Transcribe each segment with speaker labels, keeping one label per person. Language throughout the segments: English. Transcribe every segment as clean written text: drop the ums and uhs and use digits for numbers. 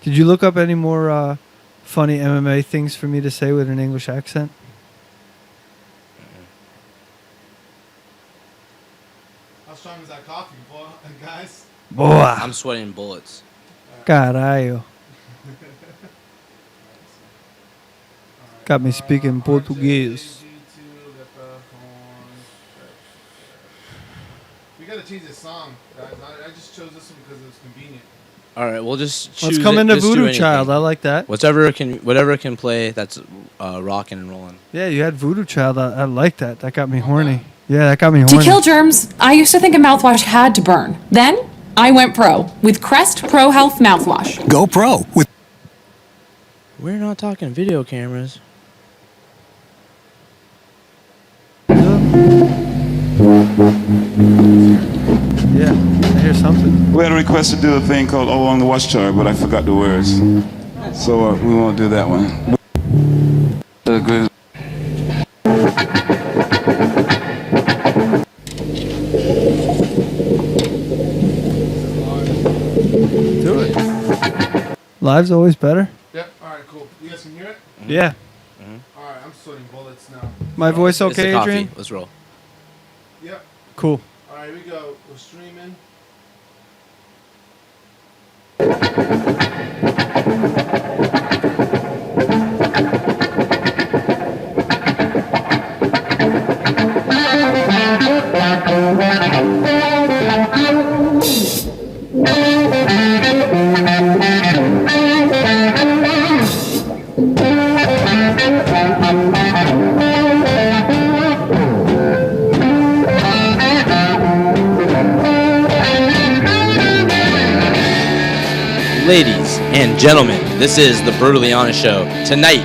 Speaker 1: Did you look up any more funny MMA things for me to say with an English accent?
Speaker 2: How strong is that coffee, boy, guys?
Speaker 1: Boa.
Speaker 3: I'm sweating bullets.
Speaker 1: Caralho. Got me speaking Portuguese.
Speaker 2: We gotta change this song, guys. I just chose this one because it was convenient.
Speaker 3: All right, we'll just choose.
Speaker 1: Let's come into
Speaker 3: just do
Speaker 1: Voodoo
Speaker 3: anything.
Speaker 1: Child. I like that.
Speaker 3: Whatever can play. That's rocking and rolling.
Speaker 1: Yeah, you had Voodoo Child. I like that. That got me horny. Yeah, that got me horny.
Speaker 4: To kill germs, I used to think a mouthwash had to burn. Then, I went pro with Crest Pro Health mouthwash.
Speaker 5: Go pro with.
Speaker 3: We're not talking video cameras.
Speaker 1: Yeah, I hear something.
Speaker 6: We had a request to do a thing called All Along the Watchtower, but I forgot the words. So we won't do that one.
Speaker 1: Do it. Live's always better.
Speaker 2: Yep. All right. Cool. You guys can hear it.
Speaker 1: Yeah.
Speaker 2: All right. I'm sweating bullets now.
Speaker 1: My voice
Speaker 3: It's the
Speaker 1: okay,
Speaker 3: coffee.
Speaker 1: Adrian?
Speaker 3: Let's roll.
Speaker 2: Yep.
Speaker 1: Cool.
Speaker 2: All right. Here we go. We're streaming.
Speaker 3: Ladies and gentlemen, this is the Brutally Honest Show. Tonight,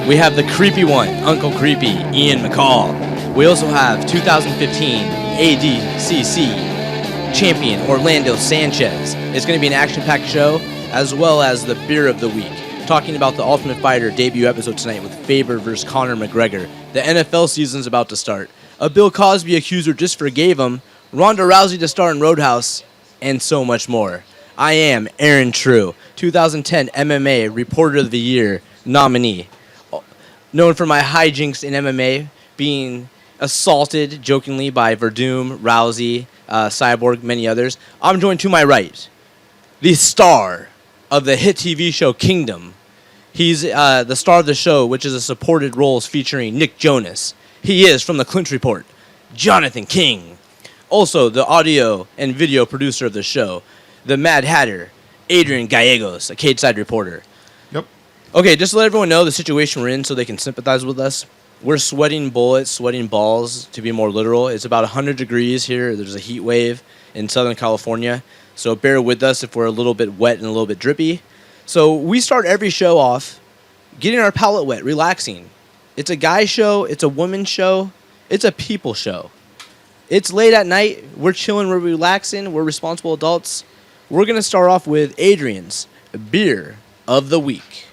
Speaker 3: we have the creepy one, Uncle Creepy, Ian McCall. We also have 2015 ADCC champion, Orlando Sanchez. It's going to be an action-packed show, as well as the Beer of the Week. Talking about the Ultimate Fighter debut episode tonight with Faber versus Conor McGregor. The NFL season's about to start. A Bill Cosby accuser just forgave him. Ronda Rousey to star in Roadhouse, and so much more. I am Aaron True, 2010 MMA Reporter of the Year nominee. Known for my hijinks in MMA, being assaulted jokingly by Verdum, Rousey, Cyborg, many others. I'm joined to my right, the star of the hit TV show Kingdom. He's the star of the show, which is a supported roles featuring Nick Jonas. He is from the Clinch Report, Jonathan King. Also, the audio and video producer of the show, the Mad Hatter, Adrian Gallegos, a Cage Side reporter.
Speaker 2: Yep.
Speaker 3: Okay, just to let everyone know the situation we're in so they can sympathize with us. We're sweating bullets, sweating balls, to be more literal. It's about 100 degrees here. There's a heat wave in Southern California. So bear with us if we're a little bit wet and a little bit drippy. So we start every show off getting our palate wet, relaxing. It's a guy show. It's a woman show. It's a people show. It's late at night. We're chilling. We're relaxing. We're responsible adults. We're going to start off with Adrian's Beer of the Week.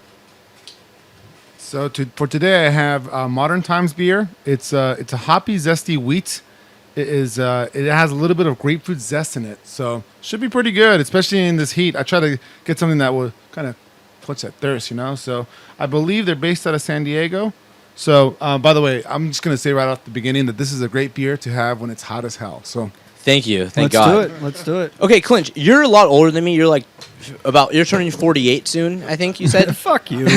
Speaker 2: So for today, I have Modern Times beer. It's a hoppy, zesty wheat. It has a little bit of grapefruit zest in it, so should be pretty good, especially in this heat. I try to get something that will kind of quench that thirst, you know. So I believe they're based out of San Diego. So by the way, I'm just gonna say right off the beginning that this is a great beer to have when it's hot as hell. So
Speaker 3: Thank you. Thank
Speaker 1: Let's
Speaker 3: God.
Speaker 1: do it. Let's do it.
Speaker 3: Okay, Clinch, you're a lot older than me. You're like you're turning 48 soon, I think you said.
Speaker 1: Fuck you.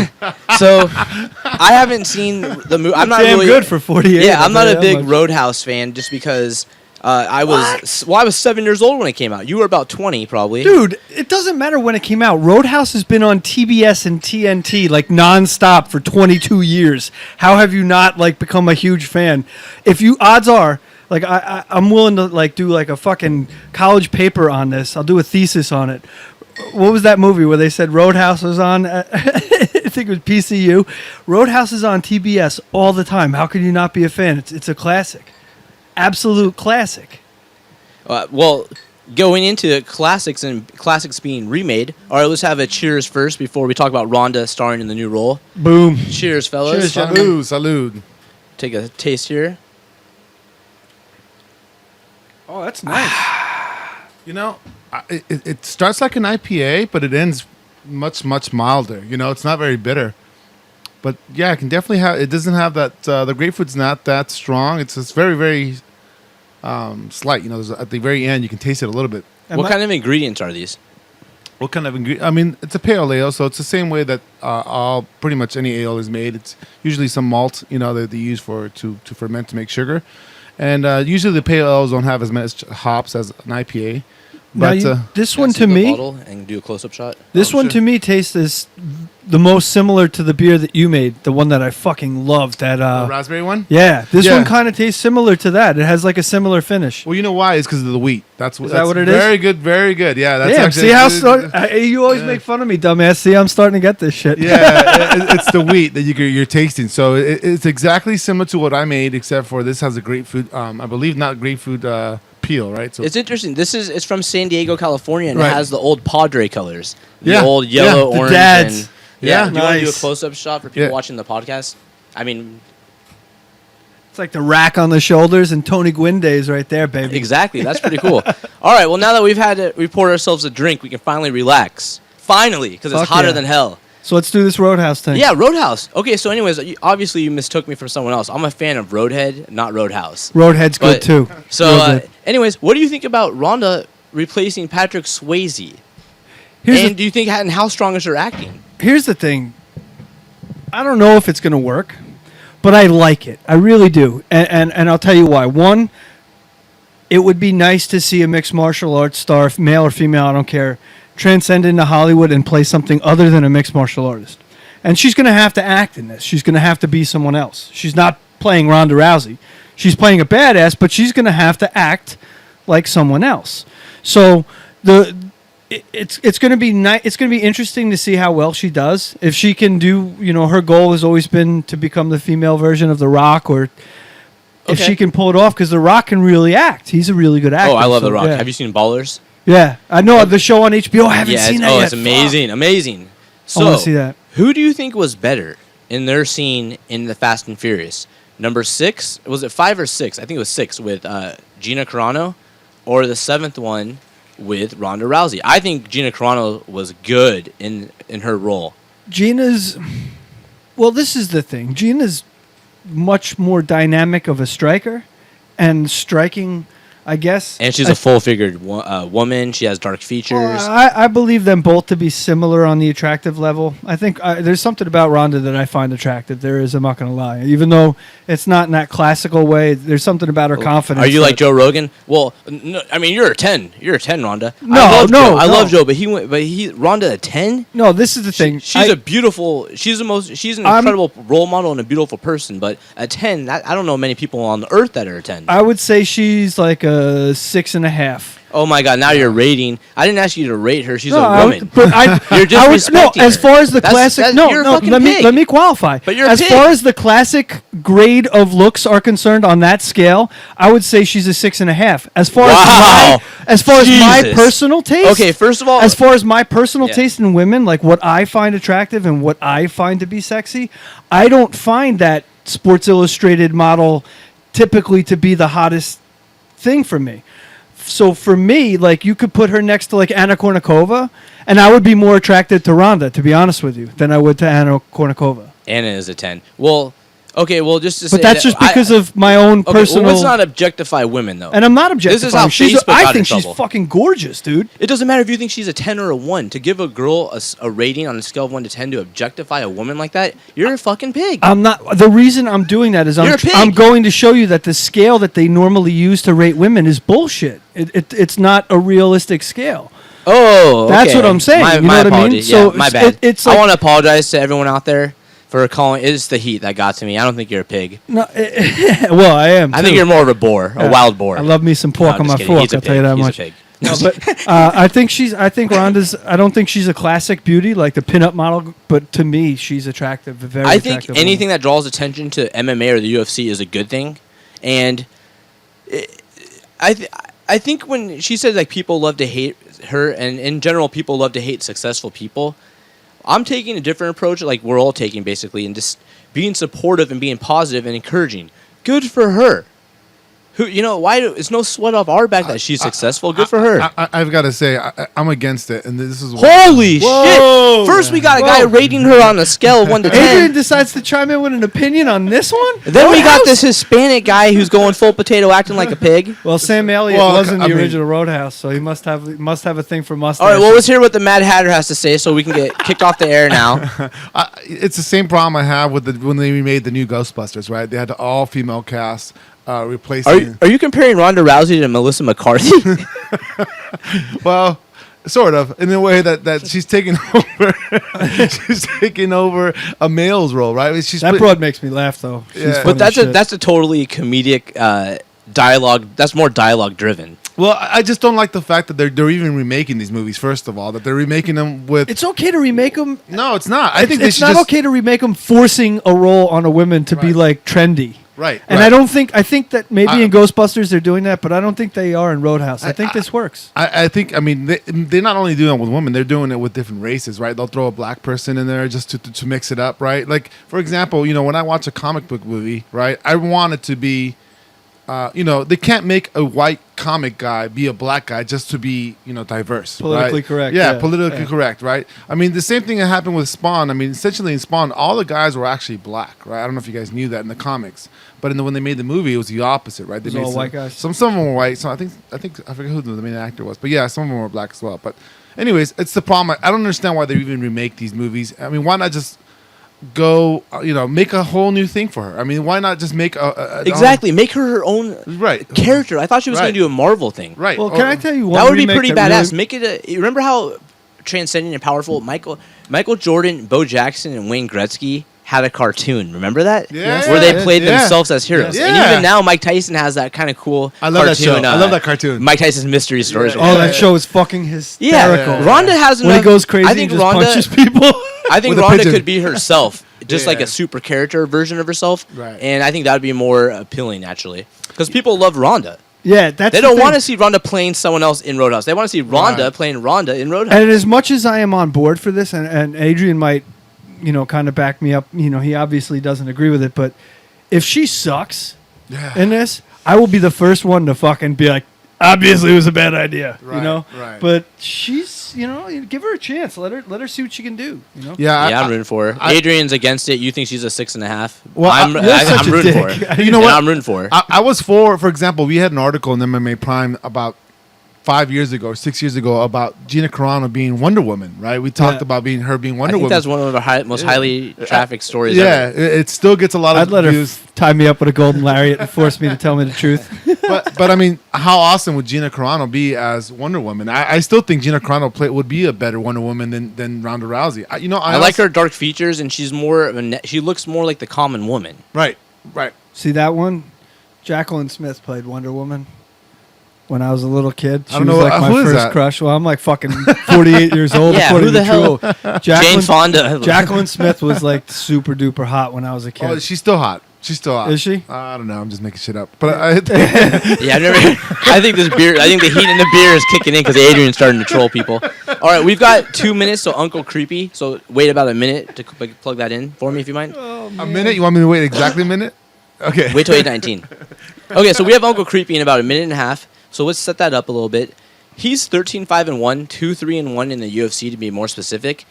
Speaker 3: So I haven't seen the movie. I'm not
Speaker 1: Damn
Speaker 3: really
Speaker 1: good for 48.
Speaker 3: Yeah, I'm not
Speaker 1: I'll
Speaker 3: a
Speaker 1: tell you
Speaker 3: big
Speaker 1: that much.
Speaker 3: Roadhouse fan just because I was 7 years old when it came out. You were about 20 probably.
Speaker 1: Dude, it doesn't matter when it came out. Roadhouse has been on TBS and TNT like nonstop for 22 years. How have you not like become a huge fan? If you odds are like I'm willing to like do like a fucking college paper on this. I'll do a thesis on it. What was that movie where they said Roadhouse was on? I think it was PCU. Roadhouse is on TBS all the time. How could you not be a fan? It's a classic. Absolute classic.
Speaker 3: Well, going into classics and classics being remade. All right, let's have a cheers first before we talk about Rhonda starring in the new role.
Speaker 1: Boom.
Speaker 3: Cheers, fellas.
Speaker 1: Cheers,
Speaker 2: salud.
Speaker 3: Take a taste here.
Speaker 1: Oh, that's nice.
Speaker 2: You know, it starts like an IPA, but it ends much milder. You know, it's not very bitter. But yeah, it can definitely have. It doesn't have that. The grapefruit's not that strong. It's just very slight. You know, at the very end, you can taste it a little bit.
Speaker 3: What kind of ingredients are these?
Speaker 2: What kind of ingredient? I mean, it's a pale ale, so it's the same way that all pretty much any ale is made. It's usually some malt, you know, that they use to ferment to make sugar, and usually the pale ales don't have as much hops as an IPA.
Speaker 1: Now
Speaker 2: But
Speaker 1: this
Speaker 3: Can I
Speaker 1: one
Speaker 3: see
Speaker 1: to
Speaker 3: the
Speaker 1: me,
Speaker 3: bottle and do a close-up shot.
Speaker 1: this one
Speaker 2: sure.
Speaker 1: to me tastes as the most similar to the beer that you made, the one that I fucking loved. That
Speaker 2: the raspberry one.
Speaker 1: yeah, this
Speaker 2: Yeah.
Speaker 1: one kind of tastes similar to that. It has like a similar finish.
Speaker 2: Well, you know why? It's because of the wheat. That's
Speaker 1: Is
Speaker 2: that's
Speaker 1: that what it is?
Speaker 2: Very good, very good. Yeah, that's
Speaker 1: Damn,
Speaker 2: actually.
Speaker 1: see how you always make fun of me, dumbass. See, I'm starting to get this shit.
Speaker 2: Yeah, it's the wheat that you're tasting. So it's exactly similar to what I made, except for this has a grapefruit. I believe not grapefruit peel, right? So
Speaker 3: It's interesting. It's from San Diego, California, and
Speaker 2: Right.
Speaker 3: it has the old Padre colors. The
Speaker 2: Yeah,
Speaker 3: old
Speaker 2: yeah,
Speaker 3: yellow,
Speaker 1: the
Speaker 3: orange,
Speaker 1: dads.
Speaker 3: and yeah.
Speaker 2: Yeah.
Speaker 3: Do you want to do a
Speaker 1: Nice.
Speaker 3: close-up shot for people
Speaker 2: Yeah.
Speaker 3: watching the podcast? I mean,
Speaker 1: It's like the rack on the shoulders and Tony Gwynn days right there, baby.
Speaker 3: exactly. That's pretty cool. All right. Well, now that we poured ourselves a drink, we can finally relax. Finally, because it's
Speaker 1: Fuck
Speaker 3: hotter
Speaker 1: yeah.
Speaker 3: than hell.
Speaker 1: So let's do this Roadhouse thing.
Speaker 3: Yeah, Roadhouse. Okay, so anyways, obviously you mistook me for someone else. I'm a fan of Roadhead, not Roadhouse.
Speaker 1: Roadhead's good
Speaker 3: But-
Speaker 1: too.
Speaker 3: So,
Speaker 1: Real good.
Speaker 3: anyways, what do you think about Rhonda replacing Patrick Swayze?
Speaker 1: Here's
Speaker 3: And do you think and how strong is her acting?
Speaker 1: here's the thing. I don't know if it's going to work, but I like it. I really do. And I'll tell you why. One, it would be nice to see a mixed martial arts star, male or female, I don't care, transcend into Hollywood and play something other than a mixed martial artist. And she's going to have to act in this. She's going to have to be someone else. She's not playing Ronda Rousey. She's playing a badass, but she's going to have to act like someone else. So it's going to be it's going to be interesting to see how well she does. If she can do, you know, her goal has always been to become the female version of The Rock, or if
Speaker 3: Okay.
Speaker 1: she can pull it off, because The Rock can really act. He's a really good actor.
Speaker 3: Oh, I love
Speaker 1: so,
Speaker 3: The Rock.
Speaker 1: Yeah.
Speaker 3: Have you seen Ballers?
Speaker 1: Yeah, I know the show on HBO. I haven't seen that yet.
Speaker 3: it's amazing, amazing. So,
Speaker 1: wanna see that.
Speaker 3: Who do you think was better in their scene in the Fast and Furious? Number 6, was it 5 or 6? I think it was 6 with Gina Carano, or the 7th one with Ronda Rousey. I think Gina Carano was good in her role.
Speaker 1: Gina's. Well, this is the thing. Gina's much more dynamic of a striker, and striking, I guess.
Speaker 3: And she's a full-figured woman. She has dark features.
Speaker 1: I believe them both to be similar on the attractive level. I think there's something about Ronda that I find attractive. There is, I'm not going to lie. Even though it's not in that classical way, there's something about her confidence.
Speaker 3: Are you like
Speaker 1: that-
Speaker 3: Joe Rogan? Well, no, I mean you're a 10. You're a 10, Rhonda.
Speaker 1: No,
Speaker 3: I love
Speaker 1: no,
Speaker 3: Joe. I
Speaker 1: no.
Speaker 3: love Joe, but Rhonda a 10.
Speaker 1: No, this is the thing.
Speaker 3: She's a beautiful. She's an
Speaker 1: I'm-
Speaker 3: incredible role model and a beautiful person. But a 10, I don't know many people on the earth that are a 10.
Speaker 1: I would say she's like a 6.5.
Speaker 3: Oh my God! Now you're rating. I didn't ask you to rate her. She's
Speaker 1: No,
Speaker 3: a
Speaker 1: I
Speaker 3: woman.
Speaker 1: would- but I,
Speaker 3: You're
Speaker 1: I would, no,
Speaker 3: disrespecting
Speaker 1: as
Speaker 3: her.
Speaker 1: far as the
Speaker 3: That's-
Speaker 1: classic,
Speaker 3: you're a fucking
Speaker 1: let
Speaker 3: pig.
Speaker 1: me qualify.
Speaker 3: But you're a
Speaker 1: as
Speaker 3: pig.
Speaker 1: far as the classic grade of looks are concerned on that scale, I would say she's a 6.5. As far
Speaker 3: Wow.
Speaker 1: as my
Speaker 3: Jesus.
Speaker 1: personal taste.
Speaker 3: Okay, first of all,
Speaker 1: as far as my personal
Speaker 3: Yeah.
Speaker 1: taste in women, like what I find attractive and what I find to be sexy, I don't find that Sports Illustrated model typically to be the hottest thing for me. So for me, like you could put her next to like Anna Kournikova, and I would be more attracted to Ronda, to be honest with you, than I would to Anna Kournikova.
Speaker 3: Anna is a 10. Well, okay. Well, just to say
Speaker 1: But that's
Speaker 3: that
Speaker 1: just because of my own
Speaker 3: Okay,
Speaker 1: personal.
Speaker 3: well, let's not objectify women though.
Speaker 1: and I'm not
Speaker 3: This is
Speaker 1: objectifying.
Speaker 3: how Facebook
Speaker 1: I
Speaker 3: got in
Speaker 1: think she's
Speaker 3: trouble.
Speaker 1: fucking gorgeous, dude.
Speaker 3: It doesn't matter if you think she's a 10 or a 1. To give a girl a rating on a scale of 1 to 10 to objectify a woman like that, you're a fucking pig.
Speaker 1: I'm not. The reason I'm doing that is
Speaker 3: You're a pig.
Speaker 1: I'm going to show you that the scale that they normally use to rate women is bullshit. It's not a realistic scale.
Speaker 3: Oh,
Speaker 1: That's
Speaker 3: okay.
Speaker 1: what I'm saying.
Speaker 3: My,
Speaker 1: You know
Speaker 3: my
Speaker 1: what I mean?
Speaker 3: apologies.
Speaker 1: So
Speaker 3: Yeah, my
Speaker 1: it's-
Speaker 3: bad.
Speaker 1: it's
Speaker 3: I
Speaker 1: like-
Speaker 3: want to apologize to everyone out there for calling. It's the heat that got to me. I don't think you're a pig.
Speaker 1: No, well, I am.
Speaker 3: I think
Speaker 1: too.
Speaker 3: you're more of a boar, a
Speaker 1: Yeah.
Speaker 3: wild boar.
Speaker 1: I love me some
Speaker 3: No,
Speaker 1: pork
Speaker 3: I'm
Speaker 1: on
Speaker 3: just
Speaker 1: my
Speaker 3: kidding.
Speaker 1: fork.
Speaker 3: He's a
Speaker 1: I'll tell you
Speaker 3: pig.
Speaker 1: that
Speaker 3: He's
Speaker 1: much.
Speaker 3: a pig.
Speaker 1: No, but I think Ronda's. I don't think she's a classic beauty like the pinup model. But to me, she's attractive. A very
Speaker 3: I think
Speaker 1: attractive
Speaker 3: anything
Speaker 1: woman.
Speaker 3: that draws attention to MMA or the UFC is a good thing, and I think when she said like people love to hate her, and in general people love to hate successful people, I'm taking a different approach, like we're all taking basically, and just being supportive and being positive and encouraging. Good for her. Who why it's no sweat off our back that she's successful. Good for her.
Speaker 2: I've got to say, I'm against it, and this is why.
Speaker 3: Holy
Speaker 1: Whoa.
Speaker 3: shit! First we got a guy rating her on a scale of 1 to 10.
Speaker 1: Adrian decides to chime in with an opinion on this one.
Speaker 3: Then we got this Hispanic guy who's going full potato, acting like a pig.
Speaker 1: Well, Sam Elliott
Speaker 2: Well,
Speaker 1: was in the
Speaker 2: I mean-
Speaker 1: original Roadhouse, so he must have a thing for mustache.
Speaker 3: All right, well, let's hear what the Mad Hatter has to say, so we can get kicked off the air now.
Speaker 2: It's the same problem I have with when they remade the new Ghostbusters, right? They had the all-female cast replacing.
Speaker 3: Are you comparing Ronda Rousey to Melissa McCarthy?
Speaker 2: Well, sort of, in a way that she's taking over. She's taking over a male's role, right? She's
Speaker 1: that broad makes me laugh though. She's
Speaker 2: Yeah.
Speaker 1: funny
Speaker 3: But
Speaker 1: as shit.
Speaker 3: that's a totally comedic dialogue. That's more dialogue driven.
Speaker 2: Well, I just don't like the fact that they're even remaking these movies. First of all, that they're remaking them with.
Speaker 1: It's okay to remake them.
Speaker 2: No, it's not. I think they
Speaker 1: it's
Speaker 2: should
Speaker 1: not
Speaker 2: just.
Speaker 1: okay to remake them, forcing a role on a woman to be
Speaker 2: Right.
Speaker 1: like trendy.
Speaker 2: Right.
Speaker 1: And
Speaker 2: right.
Speaker 1: I think that maybe
Speaker 2: I-
Speaker 1: in Ghostbusters they're doing that, but I don't think they are in Roadhouse. I think this works.
Speaker 2: I think, I mean, they're not only doing it with women, they're doing it with different races, right? They'll throw a black person in there just to mix it up, right? Like, for example, when I watch a comic book movie, right, I want it to be, they can't make a white comic guy be a black guy just to be, diverse.
Speaker 1: Politically
Speaker 2: right?
Speaker 1: correct,
Speaker 2: Yeah,
Speaker 1: yeah.
Speaker 2: politically
Speaker 1: Yeah.
Speaker 2: correct, right? I mean, the same thing that happened with Spawn. I mean, essentially in Spawn, all the guys were actually black, right? I don't know if you guys knew that in the comics. But when they made the movie, it was the opposite, right? They
Speaker 1: was
Speaker 2: made
Speaker 1: all
Speaker 2: some,
Speaker 1: white guys?
Speaker 2: Some of them were white. So I think I forget who the main actor was, but yeah, some of them were black as well. But anyways, it's the problem. I don't understand why they even remake these movies. I mean, why not just go, make a whole new thing for her? I mean, why not just make a
Speaker 3: Exactly. Make her own
Speaker 2: right,
Speaker 3: character. I thought she was going
Speaker 2: Right.
Speaker 3: to do a Marvel thing.
Speaker 2: right?
Speaker 1: Well, can I tell you one?
Speaker 3: That would be
Speaker 1: remake
Speaker 3: pretty
Speaker 1: that
Speaker 3: badass.
Speaker 1: really-
Speaker 3: Make it you remember how transcendent and powerful Michael Jordan, Bo Jackson, and Wayne Gretzky had a cartoon. Remember that?
Speaker 2: Yeah,
Speaker 3: Where they
Speaker 2: yeah,
Speaker 3: played
Speaker 2: yeah.
Speaker 3: themselves as heroes.
Speaker 2: Yeah.
Speaker 3: And even now, Mike Tyson has that kind of cool
Speaker 2: I love that
Speaker 3: cartoon,
Speaker 2: show. I love that cartoon.
Speaker 3: Mike Tyson's Mystery Stories.
Speaker 2: Yeah.
Speaker 3: or
Speaker 1: Oh,
Speaker 3: whatever.
Speaker 1: that show is fucking hysterical.
Speaker 3: Yeah. Rhonda has
Speaker 1: When
Speaker 3: enough.
Speaker 1: he goes crazy,
Speaker 3: I think
Speaker 1: and just
Speaker 3: Rhonda,
Speaker 1: punches people.
Speaker 3: I think
Speaker 2: With a
Speaker 3: Rhonda
Speaker 2: pigeon.
Speaker 3: could be herself, just like
Speaker 2: Yeah.
Speaker 3: a super character version of herself.
Speaker 2: Right.
Speaker 3: And I think that would be more appealing, naturally. Because people love Rhonda.
Speaker 1: Yeah, that's
Speaker 3: They
Speaker 1: the
Speaker 3: don't
Speaker 1: thing.
Speaker 3: want to see Rhonda playing someone else in Roadhouse. They want to see Rhonda
Speaker 2: Right.
Speaker 3: playing Rhonda in Roadhouse.
Speaker 1: And as much as I am on board for this, and Adrian might, kind of back me up. He obviously doesn't agree with it, but if she sucks
Speaker 2: Yeah.
Speaker 1: in this, I will be the first one to fucking be like, obviously it was a bad idea.
Speaker 2: Right, right.
Speaker 1: But she's, give her a chance. Let her see what she can do.
Speaker 2: Yeah,
Speaker 3: Yeah, I'm rooting for her. Adrian's against it. You think she's a 6.5?
Speaker 2: Well,
Speaker 3: I'm
Speaker 1: you're such a
Speaker 3: rooting for
Speaker 1: dick.
Speaker 3: her.
Speaker 2: You know
Speaker 3: And
Speaker 2: what?
Speaker 3: I'm rooting for her.
Speaker 2: I was for example, we had an article in MMA Prime about 5 years ago or 6 years ago about Gina Carano being Wonder Woman, right? We talked
Speaker 1: Yeah.
Speaker 2: about her being
Speaker 3: I
Speaker 2: Wonder
Speaker 3: think
Speaker 2: Woman.
Speaker 3: that's one of the most highly trafficked stories
Speaker 2: yeah,
Speaker 3: ever.
Speaker 2: it still gets a lot of
Speaker 1: I'd let her
Speaker 2: views.
Speaker 1: tie me up with a golden lariat and force me to tell me the truth.
Speaker 2: but I mean, how awesome would Gina Carano be as Wonder Woman? I still think Gina Carano would be a better Wonder Woman than Ronda Rousey. I
Speaker 3: I like her dark features, and she's more. She looks more like the common woman.
Speaker 2: Right.
Speaker 1: See that one? Jacqueline Smith played Wonder Woman. When I was a little kid, she
Speaker 2: I don't
Speaker 1: was
Speaker 2: know,
Speaker 1: like my
Speaker 2: who is
Speaker 1: first
Speaker 2: that?
Speaker 1: crush. Well, I'm like fucking 48 years old.
Speaker 3: Yeah,
Speaker 1: according
Speaker 3: who the
Speaker 1: to
Speaker 3: hell?
Speaker 1: True.
Speaker 3: Jane Fonda.
Speaker 1: Jacqueline Smith was like super duper hot when I was a kid.
Speaker 2: Oh, she's still hot. She's still hot.
Speaker 1: Is she?
Speaker 2: I don't know. I'm just making shit up. But
Speaker 3: Yeah, I've never. I think this beer. I think the heat in the beer is kicking in because Adrian's starting to troll people. All right, we've got 2 minutes to Uncle Creepy. So wait about a minute to plug that in for me, if you mind.
Speaker 2: a minute? You want me to wait exactly a minute? Okay.
Speaker 3: Wait till 8:19. Okay, so we have Uncle Creepy in about a minute and a half. So let's set that up a little bit. He's 13-5-1, 2-3-1 in the UFC to be more specific.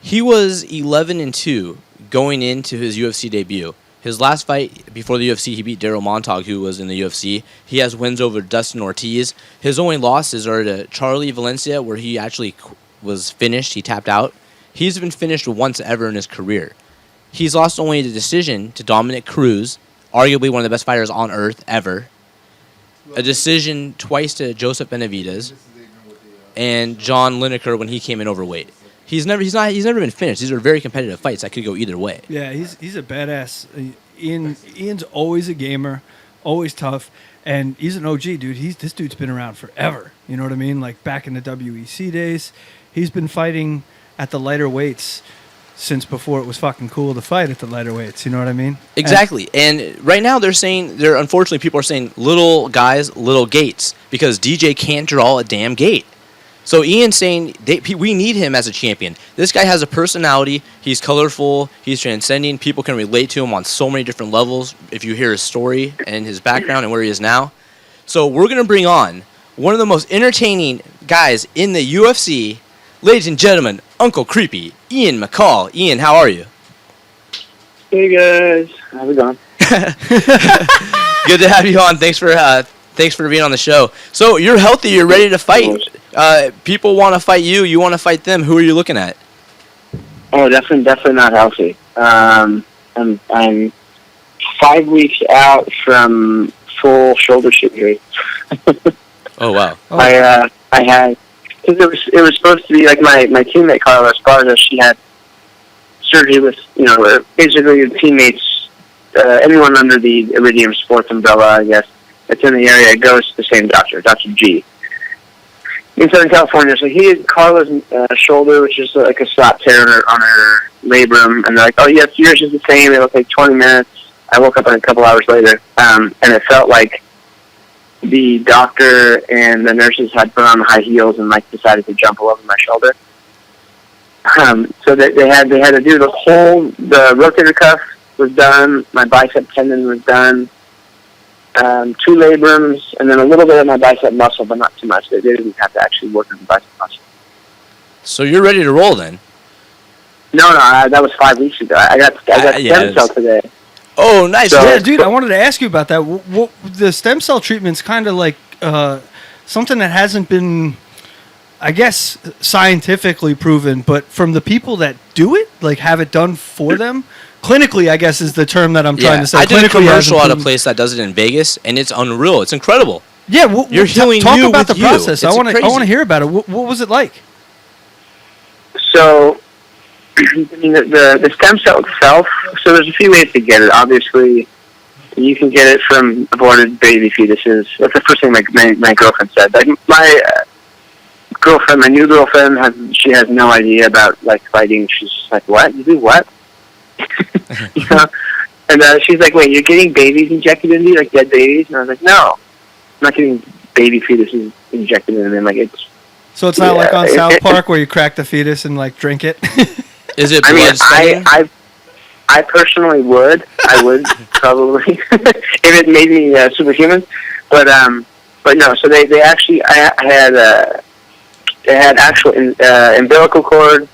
Speaker 3: He was 11-2 going into his UFC debut. His last fight before the UFC, he beat Daryl Montague, who was in the UFC. He has wins over Dustin Ortiz. His only losses are to Charlie Valencia, where he actually was finished. He tapped out. He's been finished once ever in his career. He's lost only the decision to Dominic Cruz, arguably one of the best fighters on earth ever. A decision twice to Joseph Benavidez and John Lineker when he came in overweight. He's never been finished. These are very competitive fights that could go either way.
Speaker 1: Yeah, he's a badass. Ian's always a gamer, always tough, and he's an OG dude. This dude's been around forever. You know what I mean? Like back in the WEC days, he's been fighting at the lighter weights since before it was fucking cool to fight at the lighter weights. You know what I mean?
Speaker 3: Exactly. And right now unfortunately people are saying little guys, little gates, because DJ can't draw a damn gate. So Ian's saying we need him as a champion. This guy has a personality. He's colorful. He's transcending. People can relate to him on so many different levels if you hear his story and his background and where he is now. So we're going to bring on one of the most entertaining guys in the UFC. Ladies and gentlemen, Uncle Creepy, Ian McCall. Ian, how are you?
Speaker 5: Hey guys, how's it going?
Speaker 3: Good to have you on. Thanks for being on the show. So you're healthy. You're ready to fight. People want to fight you. You want to fight them. Who are you looking at?
Speaker 5: Oh, definitely not healthy. I'm 5 weeks out from full shoulder surgery.
Speaker 3: Oh wow.
Speaker 5: I had, because it was supposed to be like my teammate Carla Esparza. She had surgery with basically the teammates, anyone under the Iridium Sports umbrella, I guess, that's in the area goes to the same doctor, Dr. G, in Southern California. So he had Carla's shoulder, which is like a slap tear on her labrum, and they're like, "Oh yes, yours is the same. It'll take 20 minutes." I woke up a couple hours later, and it felt like the doctor and the nurses had put on high heels and like decided to jump all over my shoulder. So they had to do the rotator cuff was done, my bicep tendon was done, 2 labrums, and then a little bit of my bicep muscle, but not too much. They didn't have to actually work on the bicep muscle.
Speaker 3: So you're ready to roll then?
Speaker 5: No, that was 5 weeks ago. I got stem cell today.
Speaker 3: Oh, nice.
Speaker 5: So,
Speaker 1: Yeah, dude, I wanted to ask you about that. The stem cell treatment's kind of like something that hasn't been, I guess, scientifically proven, but from the people that do it, like have it done for them, clinically, I guess is the term that I'm trying to say.
Speaker 3: I did a
Speaker 1: Clinically
Speaker 3: commercial
Speaker 1: hasn't
Speaker 3: at a
Speaker 1: proven-
Speaker 3: place that does it in Vegas, and it's unreal. It's incredible.
Speaker 1: Yeah,
Speaker 3: You're healing
Speaker 1: talk
Speaker 3: you
Speaker 1: about
Speaker 3: with
Speaker 1: the
Speaker 3: you.
Speaker 1: process. I
Speaker 3: It's
Speaker 1: want
Speaker 3: crazy.
Speaker 1: to hear about it. What was it like?
Speaker 5: So, I mean, the stem cell itself, so there's a few ways to get it. Obviously, you can get it from aborted baby fetuses. That's the first thing my girlfriend said. Like, my girlfriend, my new girlfriend, she has no idea about, like, fighting. She's just like, what? You do what? You know? And she's like, wait, you're getting babies injected into you, like dead babies? And I was like, no, I'm not getting baby fetuses injected into them. Like, it's...
Speaker 1: So it's not like on
Speaker 5: Yeah,
Speaker 1: South Park where you crack the fetus and like drink it.
Speaker 3: Is it
Speaker 5: I mean,
Speaker 3: blood
Speaker 5: I personally would. I would probably if it made me superhuman. But no. So they actually they had actual umbilical cord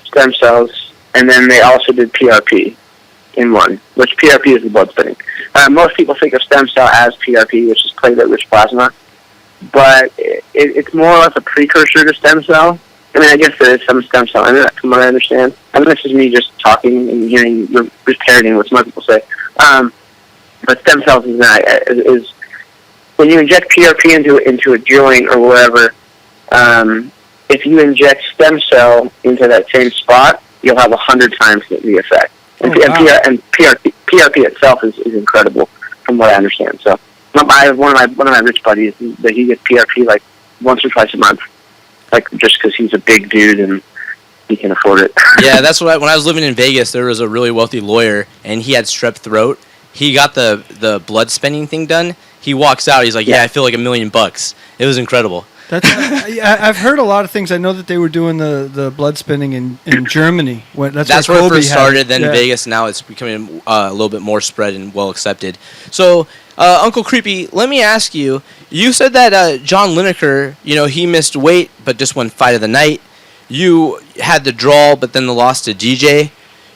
Speaker 5: stem cells, and then they also did PRP in one, which PRP is the blood spinning. Most people think of stem cell as PRP, which is platelet-rich plasma, but it's more or less a precursor to stem cell. I mean, I guess there is some stem cell in it, from what I understand. I mean, this is me just talking and hearing, just parroting what some other people say. But stem cells is when you inject PRP into a joint or whatever. If you inject stem cell into that same spot, you'll have 100 times the effect. And, PRP itself is incredible, from what I understand. So, I have one of my rich buddies that he gets PRP like once or twice a month, like just because he's a big dude and he can afford it.
Speaker 3: Yeah, that's what when I was living in Vegas, there was a really wealthy lawyer, and he had strep throat. He got the blood spinning thing done. He walks out. He's like, "Yeah, I feel like $1 million." It was incredible.
Speaker 1: I've heard a lot of things. I know that they were doing the blood spinning in Germany.
Speaker 3: That's where it first started. Then Vegas. Now it's becoming a little bit more spread and well accepted. So, Uncle Creepy, let me ask you. You said that John Lineker, he missed weight, but just won fight of the night. You had the draw, but then the loss to DJ.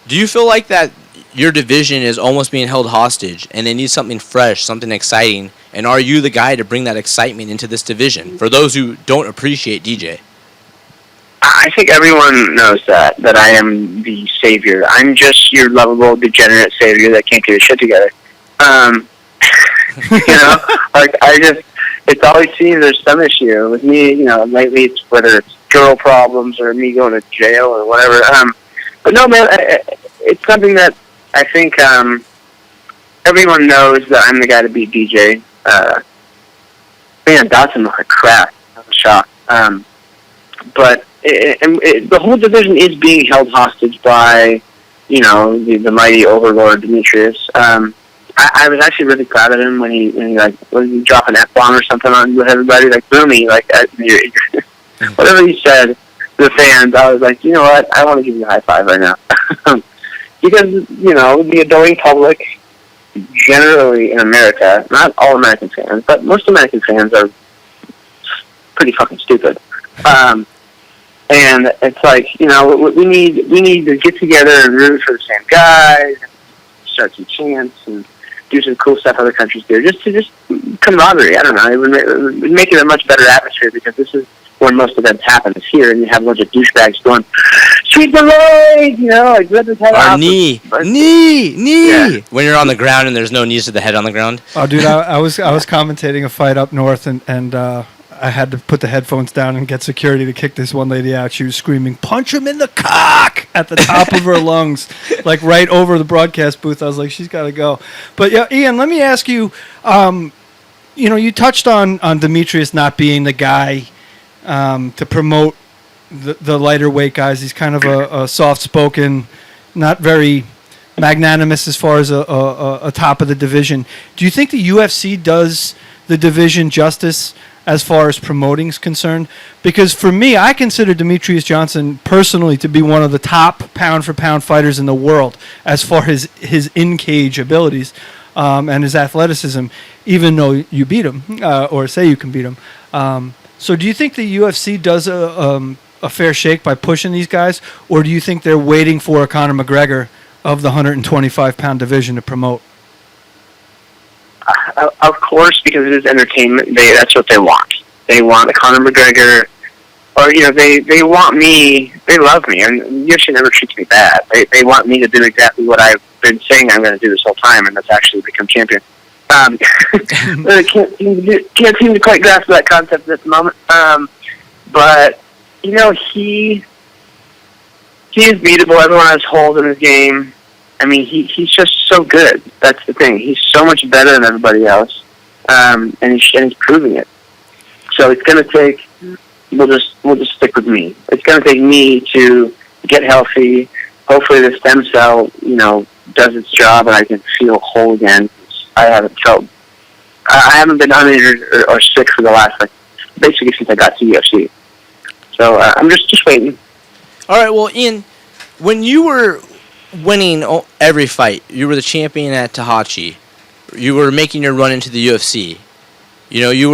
Speaker 3: Do you feel like that your division is almost being held hostage, and they need something fresh, something exciting? And are you the guy to bring that excitement into this division for those who don't appreciate DJ?
Speaker 5: I think everyone knows that I am the savior. I'm just your lovable, degenerate savior that can't get his shit together. Like it always seems there's some issue with me. Lately it's whether it's girl problems or me going to jail or whatever. But no, man, it's something that I think everyone knows that I'm the guy to beat DJ. Man, Dotson looked like crap. I was shocked. But the whole division is being held hostage by, the mighty overlord Demetrius. I was actually really proud of him when he dropped an F-bomb or something on with everybody, like Boomy, like whatever he said to the fans, I was like, you know what? I want to give you a high five right now. Because, the adoring public, generally in America, not all American fans, but most American fans are pretty fucking stupid. And it's like, we need to get together and root for the same guys, and start some chants, and do some cool stuff other countries do. Just camaraderie. I don't know. It would make it a much better atmosphere, because this is where most events happen, is here, and you have a bunch of douchebags going, "Sweep the leg!" like rip his head off.
Speaker 3: Knee.
Speaker 5: Yeah.
Speaker 3: When you're on the ground and there's no knees to the head on the ground.
Speaker 1: Oh, dude, I was commentating a fight up north, and I had to put the headphones down and get security to kick this one lady out. She was screaming, "Punch him in the cock!" at the top of her lungs, like right over the broadcast booth. I was like, she's got to go. But yeah, Ian, let me ask you. You touched on Demetrius not being the guy to promote the lighter weight guys. He's kind of a soft-spoken, not very magnanimous as far as a top of the division. Do you think the UFC does the division justice as far as promoting is concerned? Because for me, I consider Demetrius Johnson personally to be one of the top pound-for-pound fighters in the world as far as his in-cage abilities and his athleticism, even though you beat him or say you can beat him. So do you think the UFC does a fair shake by pushing these guys, or do you think they're waiting for a Conor McGregor of the 125-pound division to promote?
Speaker 5: Of course, because it is entertainment. That's what they want. They want a Conor McGregor, or they want me. They love me, and UFC never treats me bad. They want me to do exactly what I've been saying I'm going to do this whole time, and that's actually become champion. Really can't seem to quite grasp that concept at the moment. But he is beatable. Everyone has holes in his game. I mean, he's just so good. That's the thing. He's so much better than everybody else, and he's proving it. So it's going to take. We'll just stick with me. It's going to take me to get healthy. Hopefully, the stem cell, does its job, and I can feel whole again. I haven't been uninjured or sick for the last, basically since I got to UFC. So I'm just waiting.
Speaker 3: All right. Well, Ian, when you were winning every fight, you were the champion at Tahachi. You were making your run into the UFC. You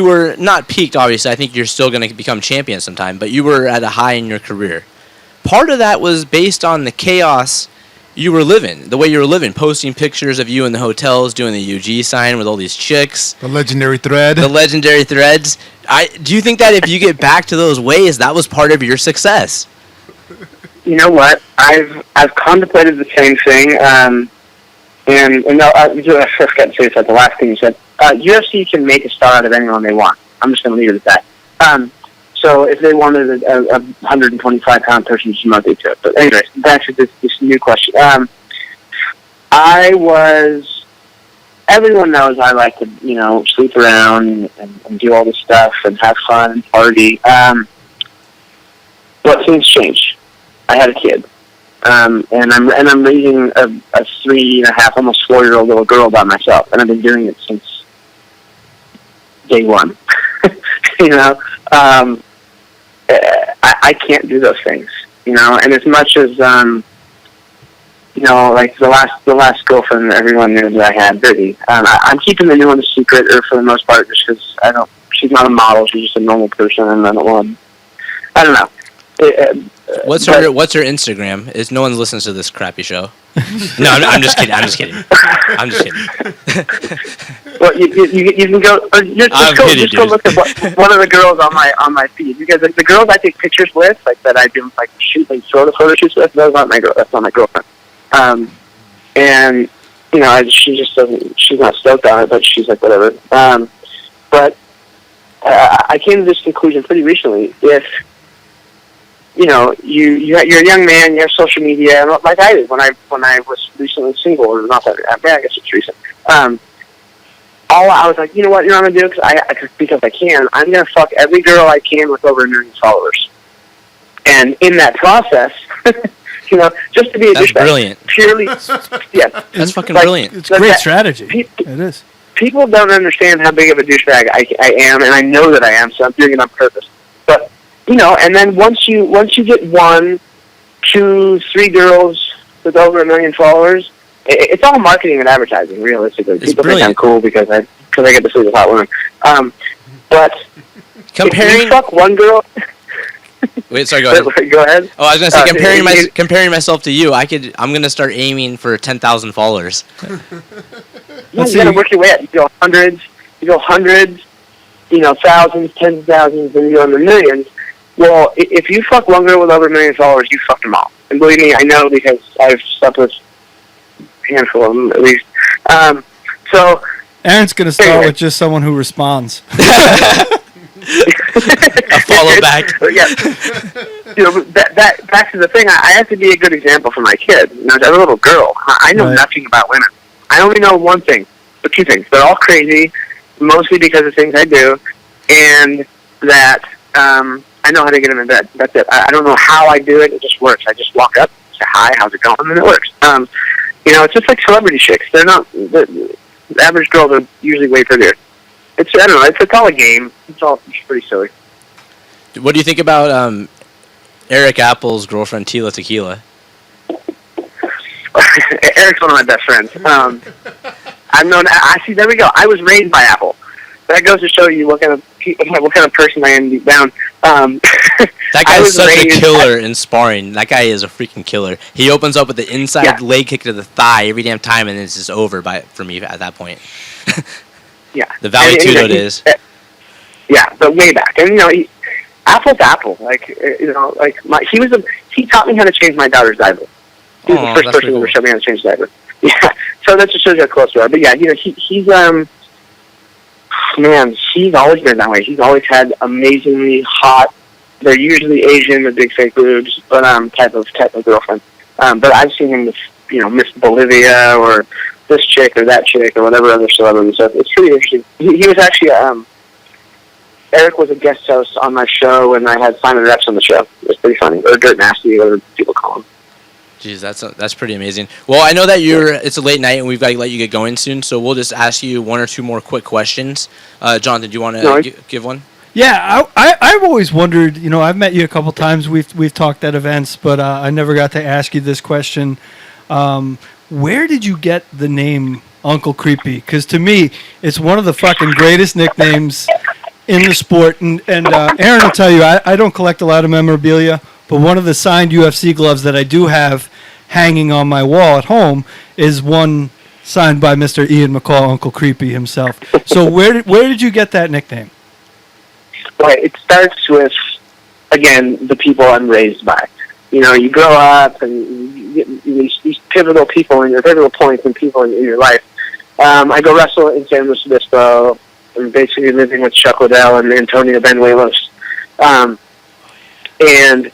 Speaker 3: were not peaked, obviously. I think you're still going to become champion sometime, but you were at a high in your career. Part of that was based on the chaos you were living, the way you were living, posting pictures of you in the hotels, doing the UG sign with all these chicks.
Speaker 2: The legendary thread.
Speaker 3: The legendary threads. Do you think that if you get back to those ways, that was part of your success?
Speaker 5: You know what? I've contemplated the same thing, and no, I forgot to say this at the last thing you said. UFC can make a star out of anyone they want. I'm just going to leave it at that. So if they wanted a 125-pound person to promote, they could. But anyway, back to this new question. Everyone knows I like to, sleep around and do all this stuff and have fun and party. But things change. I had a kid. And I'm raising a 3.5, almost 4-year-old little girl by myself, and I've been doing it since day one. I can't do those things, and as much as like the last girlfriend everyone knew that I had, Brittany, I'm keeping the new one a secret, or for the most part, just because she's not a model, she's just a normal person, and I don't know.
Speaker 3: What's her Instagram? Is no one listens to this crappy show? No, I'm just kidding.
Speaker 5: Well, you can go. Just go look at one of the girls on my feed, because the girls I take pictures with, that I do photo shoots with, that's not my girl. That's not my girlfriend. And she just doesn't. She's not stoked on it, but she's like whatever. But I came to this conclusion pretty recently. If you're a young man, you have social media, like I did when I was recently single, or not that. I guess it's recent. I was like, you know what I'm gonna do? Because I can. I'm gonna fuck every girl I can with over 1 million followers, and in that process, just to be a douchebag. That's
Speaker 3: brilliant.
Speaker 5: Purely, yeah.
Speaker 3: That's fucking brilliant.
Speaker 1: It's a great strategy. It is.
Speaker 5: People don't understand how big of a douchebag I am, and I know that I am, so I'm doing it on purpose. and then once you get 1, 2, 3 girls with over 1 million followers, it's all marketing and advertising. Realistically,
Speaker 3: It's
Speaker 5: people
Speaker 3: brilliant.
Speaker 5: think I'm cool because I get to sleep with hot women. But if
Speaker 3: Comparing.
Speaker 5: you fuck one girl,
Speaker 3: Wait, sorry. Go ahead.
Speaker 5: go ahead.
Speaker 3: Oh, I was gonna say
Speaker 5: Uh,
Speaker 3: comparing myself to you. I'm gonna start aiming for 10,000 followers.
Speaker 5: Yeah,
Speaker 1: Let's
Speaker 5: you gotta
Speaker 1: see.
Speaker 5: work your way up. You go hundreds, thousands, tens of thousands, and you go into millions. Well, if you fuck one girl with over 1 million followers, you fucked them all. And believe me, I know because I've slept with a handful of them at least. So
Speaker 1: Aaron's going to start
Speaker 5: Anyway.
Speaker 1: with just someone who responds.
Speaker 3: A follow back.
Speaker 5: yeah, that back to the thing. I have to be a good example for my kid. As a little girl, I know
Speaker 1: Right.
Speaker 5: nothing about women. I only know one thing, or 2 things. They're all crazy, mostly because of things I do, and that I know how to get them in bed. That's it. I don't know how I do it. It just works. I just walk up, say hi, how's it going, and it works. It's just like celebrity chicks. They're not the average girls are usually way prettier. I don't know. It's all a game. It's pretty silly.
Speaker 3: What do you think about Eric Apple's girlfriend Tila Tequila?
Speaker 5: Eric's one of my best friends. I've known. I see. There we go. I was raised by Apple. That goes to show you what kind of person I am deep down.
Speaker 3: That
Speaker 5: I
Speaker 3: guy's
Speaker 5: was
Speaker 3: such a
Speaker 5: raised-
Speaker 3: killer in sparring. That guy is a freaking killer. He opens up with the inside
Speaker 5: Yeah.
Speaker 3: leg kick to the thigh every damn time, and it's just over for me at that point.
Speaker 5: Yeah.
Speaker 3: The Valley
Speaker 5: And,
Speaker 3: Tudo
Speaker 5: he-
Speaker 3: days.
Speaker 5: Yeah, but way back, and Apple's Apple. He taught me how to change my daughter's diaper. He was
Speaker 3: Aw,
Speaker 5: the first
Speaker 3: that's
Speaker 5: person
Speaker 3: pretty
Speaker 5: who
Speaker 3: cool.
Speaker 5: showed me how to change the diaper. Yeah, so that just shows you how close we are. But yeah, he's man, he's always been that way. He's always had amazingly hot. They're usually Asian with big fake boobs, but type of girlfriend. But I've seen him with Miss Bolivia or this chick or that chick or whatever other celebrity. So it's pretty interesting. He was actually Eric was a guest host on my show, and I had Simon Rex on the show. It was pretty funny, or Dirt Nasty, whatever people call him.
Speaker 3: Jeez, that's pretty amazing. Well, I know that it's a late night and we've got to let you get going soon, so we'll just ask you 1 or 2 more quick questions. Jonathan, do you want
Speaker 5: No,
Speaker 3: to give one?
Speaker 1: Yeah, I've always wondered. I've met you a couple times. We've talked at events, but I never got to ask you this question. Where did you get the name Uncle Creepy? Because to me, it's one of the fucking greatest nicknames in the sport. And Aaron will tell you, I don't collect a lot of memorabilia, but one of the signed UFC gloves that I do have hanging on my wall at home is one signed by Mr. Ian McCall, Uncle Creepy himself. So where did you get that nickname?
Speaker 5: Well, it starts with, again, the people I'm raised by. You grow up and you get these pivotal people and your pivotal points and people in your life. I go wrestle in San Luis Obispo. I'm basically living with Chuck Liddell and Antonio Benuelos. And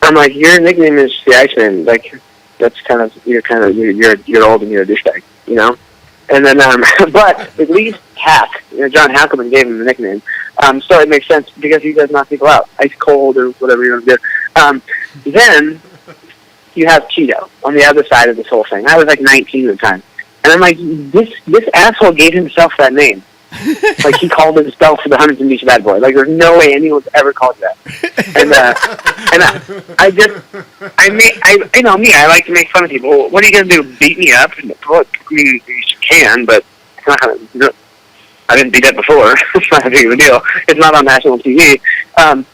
Speaker 5: I'm like, your nickname is the Iceman. Like, that's you're old and you're a douchebag, And then, but at least Hack, John Hackelman gave him the nickname. So it makes sense because he does knock people out, ice cold or whatever you want to do. Then you have Tito on the other side of this whole thing. I was like 19 at the time, and I'm like, this asshole gave himself that name. Like he called himself the Huntington Beach Bad Boy. Like there's no way anyone's ever called that. And I like to make fun of people. Well, what are you gonna do? Beat me up? Well, I mean, you can, but it's not gonna. I didn't beat that before. It's not a big of a deal. It's not on national TV. And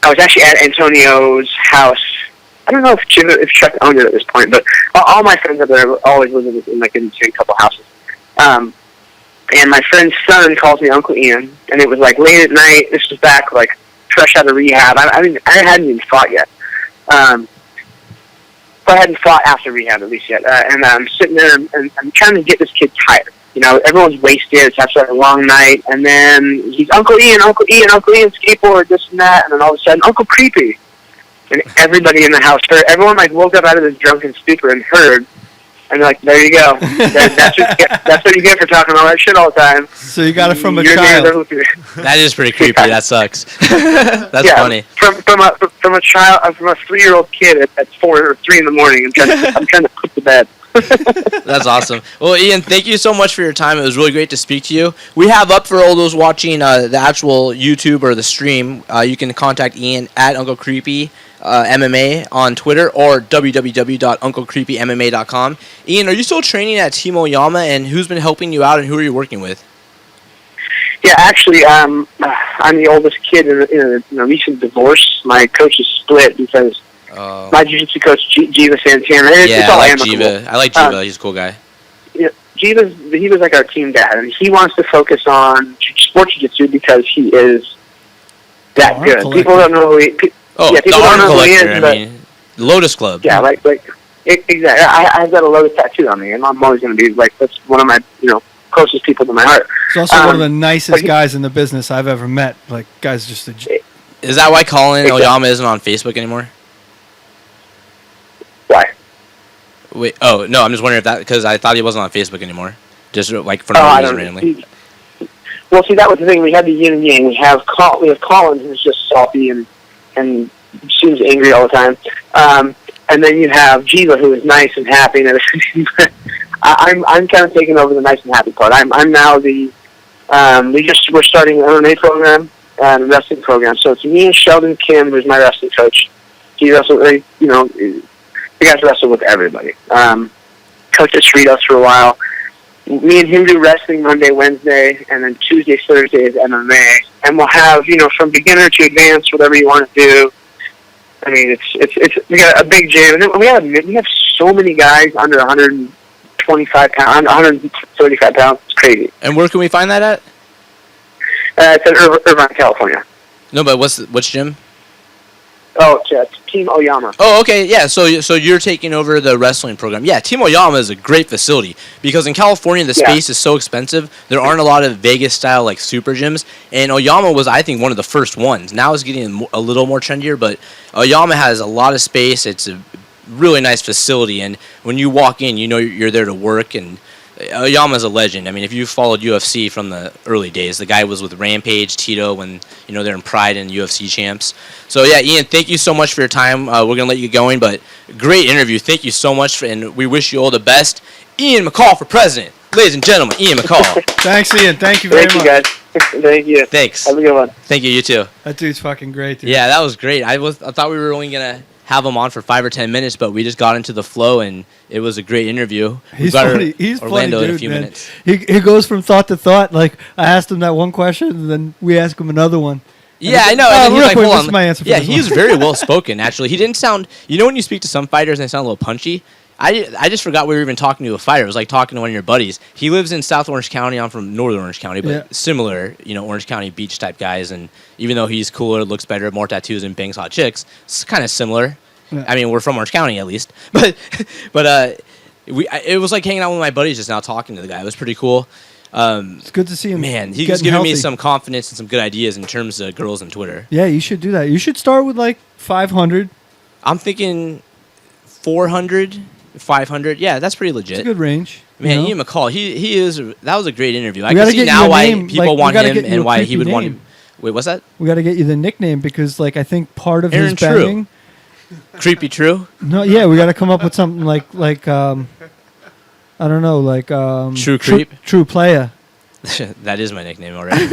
Speaker 5: I was actually at Antonio's house. I don't know if Chuck owned it at this point, but all my friends up there always lived in the same couple houses. And my friend's son calls me Uncle Ian, and it was like late at night. This was back like fresh out of rehab. I hadn't even fought yet. But I hadn't fought after rehab at least yet. And I'm sitting there and I'm trying to get this kid tired. Everyone's wasted. It's after a long night, and then he's Uncle Ian, skateboard, this and that, and then all of a sudden, Uncle Creepy, and everybody in the house heard. Everyone woke up out of this drunken stupor and heard And like, there you go. That's what you get for talking all that shit all the time.
Speaker 1: So you got it from a
Speaker 5: You're
Speaker 1: child.
Speaker 3: That is pretty creepy. That sucks. That's
Speaker 5: yeah,
Speaker 3: funny.
Speaker 5: From a child, from a 3-year-old kid at 4 or 3 in the morning. I'm trying to put to bed.
Speaker 3: That's awesome. Well, Ian, thank you so much for your time. It was really great to speak to you. We have up for all those watching the actual YouTube or the stream, you can contact Ian at Uncle Creepy MMA on Twitter or www.unclecreepymma.com. Ian, are you still training at Team Oyama, and who's been helping you out, and who are you working with?
Speaker 5: Yeah, actually, I'm the oldest kid in a recent divorce. My coach is split because my jiu-jitsu coach, Jiva Santana,
Speaker 3: Yeah,
Speaker 5: it's all
Speaker 3: I like
Speaker 5: amicable.
Speaker 3: Jiva. I like Jiva. He's a cool guy.
Speaker 5: Yeah, he was like our team dad, and he wants to focus on sports jiu-jitsu because he is that
Speaker 1: Arm
Speaker 5: good.
Speaker 1: collector.
Speaker 5: People don't know who he,
Speaker 3: Oh,
Speaker 5: yeah,
Speaker 3: the
Speaker 5: people don't
Speaker 3: Arm
Speaker 5: know who he
Speaker 3: Collector.
Speaker 5: is,
Speaker 3: I
Speaker 5: but
Speaker 3: mean, Lotus Club.
Speaker 5: yeah, exactly. I've got a Lotus tattoo on me, and I'm always going to be like, that's one of my closest people to my heart.
Speaker 1: He's also one of the
Speaker 5: but
Speaker 1: nicest
Speaker 5: he-
Speaker 1: guys in the business I've ever met. Like, guy's just a.
Speaker 3: Is that why Colin
Speaker 5: Exactly.
Speaker 3: Oyama isn't on Facebook anymore?
Speaker 5: Why?
Speaker 3: Wait, oh, no, I'm just wondering if that, because I thought he wasn't on Facebook anymore. Just like for no
Speaker 5: I
Speaker 3: reason
Speaker 5: don't
Speaker 3: randomly.
Speaker 5: Well, see, that was the thing. We had the yin and yang. We have Colin, who's just salty and seems angry all the time. And then you have Jiva, who is nice and happy and everything. I'm kind of taking over the nice and happy part. I'm now the we're starting an MMA program and a wrestling program. So it's me and Sheldon Kim, who's my wrestling coach. He wrestled, the guys wrestle with everybody. Coached at Cerritos for a while. Me and him do wrestling Monday, Wednesday, and then Tuesday, Thursday is MMA. And we'll have, from beginner to advanced, whatever you want to do. I mean, it's we got a big gym, and then we have so many guys under 125 pounds, under 135 pounds. It's crazy.
Speaker 3: And where can we find that at?
Speaker 5: It's in Irvine, California.
Speaker 3: No, but which gym?
Speaker 5: Oh, it's Team Oyama.
Speaker 3: Oh, okay, yeah. So you're taking over the wrestling program. Yeah, Team Oyama is a great facility because in California the space is so expensive. There aren't a lot of Vegas style like super gyms, and Oyama was, I think, one of the first ones. Now it's getting a little more trendier, but Oyama has a lot of space. It's a really nice facility, and when you walk in, you know you're there to work. And Oyama's a legend. I mean, if you followed UFC from the early days, the guy was with Rampage, Tito, when they're in Pride and UFC champs. So yeah, Ian, thank you so much for your time. We're gonna let you get going, but great interview. Thank you so much, and we wish you all the best. Ian McCall for president, ladies and gentlemen. Ian McCall.
Speaker 1: Thanks, Ian. Thank you very
Speaker 5: Thank you,
Speaker 1: much.
Speaker 5: guys. Thank you.
Speaker 3: Thanks.
Speaker 5: Have a good one.
Speaker 3: Thank you. You too.
Speaker 1: That dude's fucking great, dude.
Speaker 3: Yeah, that was great. I thought we were only gonna have him on for 5 or 10 minutes, but we just got into the flow, and it was a great interview.
Speaker 1: He's
Speaker 3: We've got
Speaker 1: funny. He's
Speaker 3: Orlando
Speaker 1: funny, dude,
Speaker 3: in a few
Speaker 1: man.
Speaker 3: minutes.
Speaker 1: He goes from thought to thought. Like, I asked him that one question, and then we ask him another one.
Speaker 3: Yeah, I know.
Speaker 1: Oh,
Speaker 3: And then he's
Speaker 1: real
Speaker 3: like,
Speaker 1: quick,
Speaker 3: hold
Speaker 1: what's
Speaker 3: on.
Speaker 1: my answer for
Speaker 3: Yeah,
Speaker 1: this
Speaker 3: he
Speaker 1: one?
Speaker 3: was very well spoken. Actually, he didn't sound. When you speak to some fighters and they sound a little punchy. I just forgot we were even talking to a fighter. It was like talking to one of your buddies. He lives in South Orange County. I'm from Northern Orange County, but
Speaker 1: Yeah.
Speaker 3: similar, Orange County beach type guys. And even though he's cooler, looks better, more tattoos, and bangs hot chicks, it's kind of similar.
Speaker 1: Yeah.
Speaker 3: I mean, we're from Orange County at least, but it was like hanging out with my buddies just now talking to the guy. It was pretty cool.
Speaker 1: It's good to see him.
Speaker 3: Man, he's
Speaker 1: getting
Speaker 3: giving me
Speaker 1: healthy.
Speaker 3: some confidence and some good ideas in terms of girls on Twitter.
Speaker 1: Yeah, you should do that. You should start with like 500.
Speaker 3: I'm thinking 400, 500. Yeah, that's pretty legit.
Speaker 1: It's a good range.
Speaker 3: Man,
Speaker 1: you know?
Speaker 3: Ian McCall, he is. That was a great interview. I
Speaker 1: We
Speaker 3: can
Speaker 1: gotta
Speaker 3: see
Speaker 1: get you
Speaker 3: now
Speaker 1: a
Speaker 3: why
Speaker 1: name,
Speaker 3: people
Speaker 1: like, we
Speaker 3: want
Speaker 1: gotta
Speaker 3: him
Speaker 1: get you
Speaker 3: and
Speaker 1: a
Speaker 3: why he
Speaker 1: creepy
Speaker 3: would want
Speaker 1: name.
Speaker 3: him. Wait, what's that?
Speaker 1: We got to get you the nickname because, like, I think part of
Speaker 3: Aaron
Speaker 1: his
Speaker 3: True.
Speaker 1: banging.
Speaker 3: Creepy True?
Speaker 1: No, yeah, we got to come up with something like I don't know, like
Speaker 3: True Creep?
Speaker 1: True Player.
Speaker 3: That is my nickname already.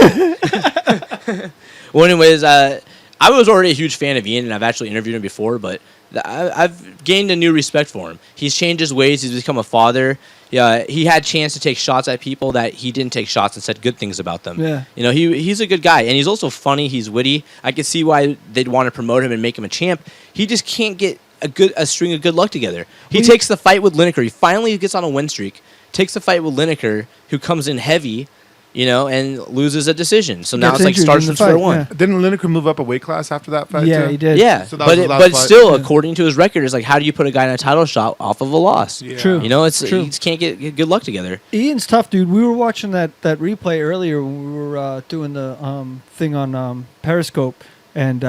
Speaker 3: Well, anyways, I was already a huge fan of Ian, and I've actually interviewed him before, but I've gained a new respect for him. He's changed his ways. He's become a father. Yeah, he had a chance to take shots at people that he didn't take shots and said good things about them.
Speaker 1: Yeah.
Speaker 3: He's a good guy, and he's also funny. He's witty. I could see why they'd want to promote him and make him a champ. He just can't get a string of good luck together. He takes the fight with Lineker. He finally gets on a win streak, takes the fight with Lineker, who comes in heavy, and loses a decision. So now
Speaker 1: Gets
Speaker 3: it's like
Speaker 1: injured
Speaker 3: starts
Speaker 1: in
Speaker 3: from
Speaker 1: the
Speaker 3: square
Speaker 1: fight,
Speaker 3: one.
Speaker 1: yeah.
Speaker 2: Didn't Lineker move up a weight class after that fight?
Speaker 1: Yeah,
Speaker 2: too?
Speaker 1: he did.
Speaker 3: Yeah,
Speaker 2: So that was his last fight.
Speaker 3: still,
Speaker 1: Yeah.
Speaker 3: according to his record, it's like, how do you put a guy in a title shot off of a loss?
Speaker 2: Yeah.
Speaker 1: True.
Speaker 3: It's
Speaker 1: True.
Speaker 3: you just can't get good luck together.
Speaker 1: Ian's tough, dude. We were watching that replay earlier when we were doing the thing on Periscope, and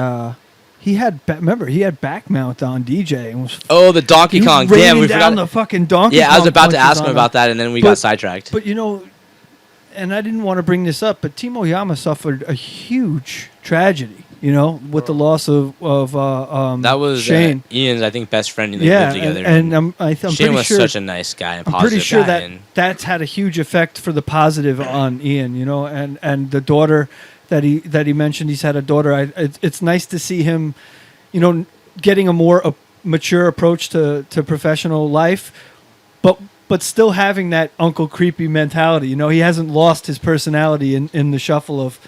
Speaker 1: he had back mount on DJ and was
Speaker 3: Oh, the Donkey Kong.
Speaker 1: raining
Speaker 3: Damn, we
Speaker 1: down
Speaker 3: forgot.
Speaker 1: the fucking Donkey
Speaker 3: Yeah,
Speaker 1: Kong.
Speaker 3: I was about to
Speaker 1: punches
Speaker 3: ask him
Speaker 1: on
Speaker 3: about that, and then we got sidetracked.
Speaker 1: But and I didn't want to bring this up, but Timo Yama suffered a huge tragedy. With the loss of
Speaker 3: That was
Speaker 1: Shane.
Speaker 3: Ian's, I think, best friend. And they
Speaker 1: Yeah,
Speaker 3: lived together.
Speaker 1: and I'm
Speaker 3: Shane
Speaker 1: pretty
Speaker 3: was
Speaker 1: sure
Speaker 3: such a nice guy and
Speaker 1: I'm
Speaker 3: positive
Speaker 1: pretty sure
Speaker 3: guy.
Speaker 1: that
Speaker 3: and
Speaker 1: that's had a huge effect for the positive on Ian. And the daughter that he mentioned, he's had a daughter. It's nice to see him, getting a more mature approach to professional life, but still having that Uncle Creepy mentality. He hasn't lost his personality in the shuffle of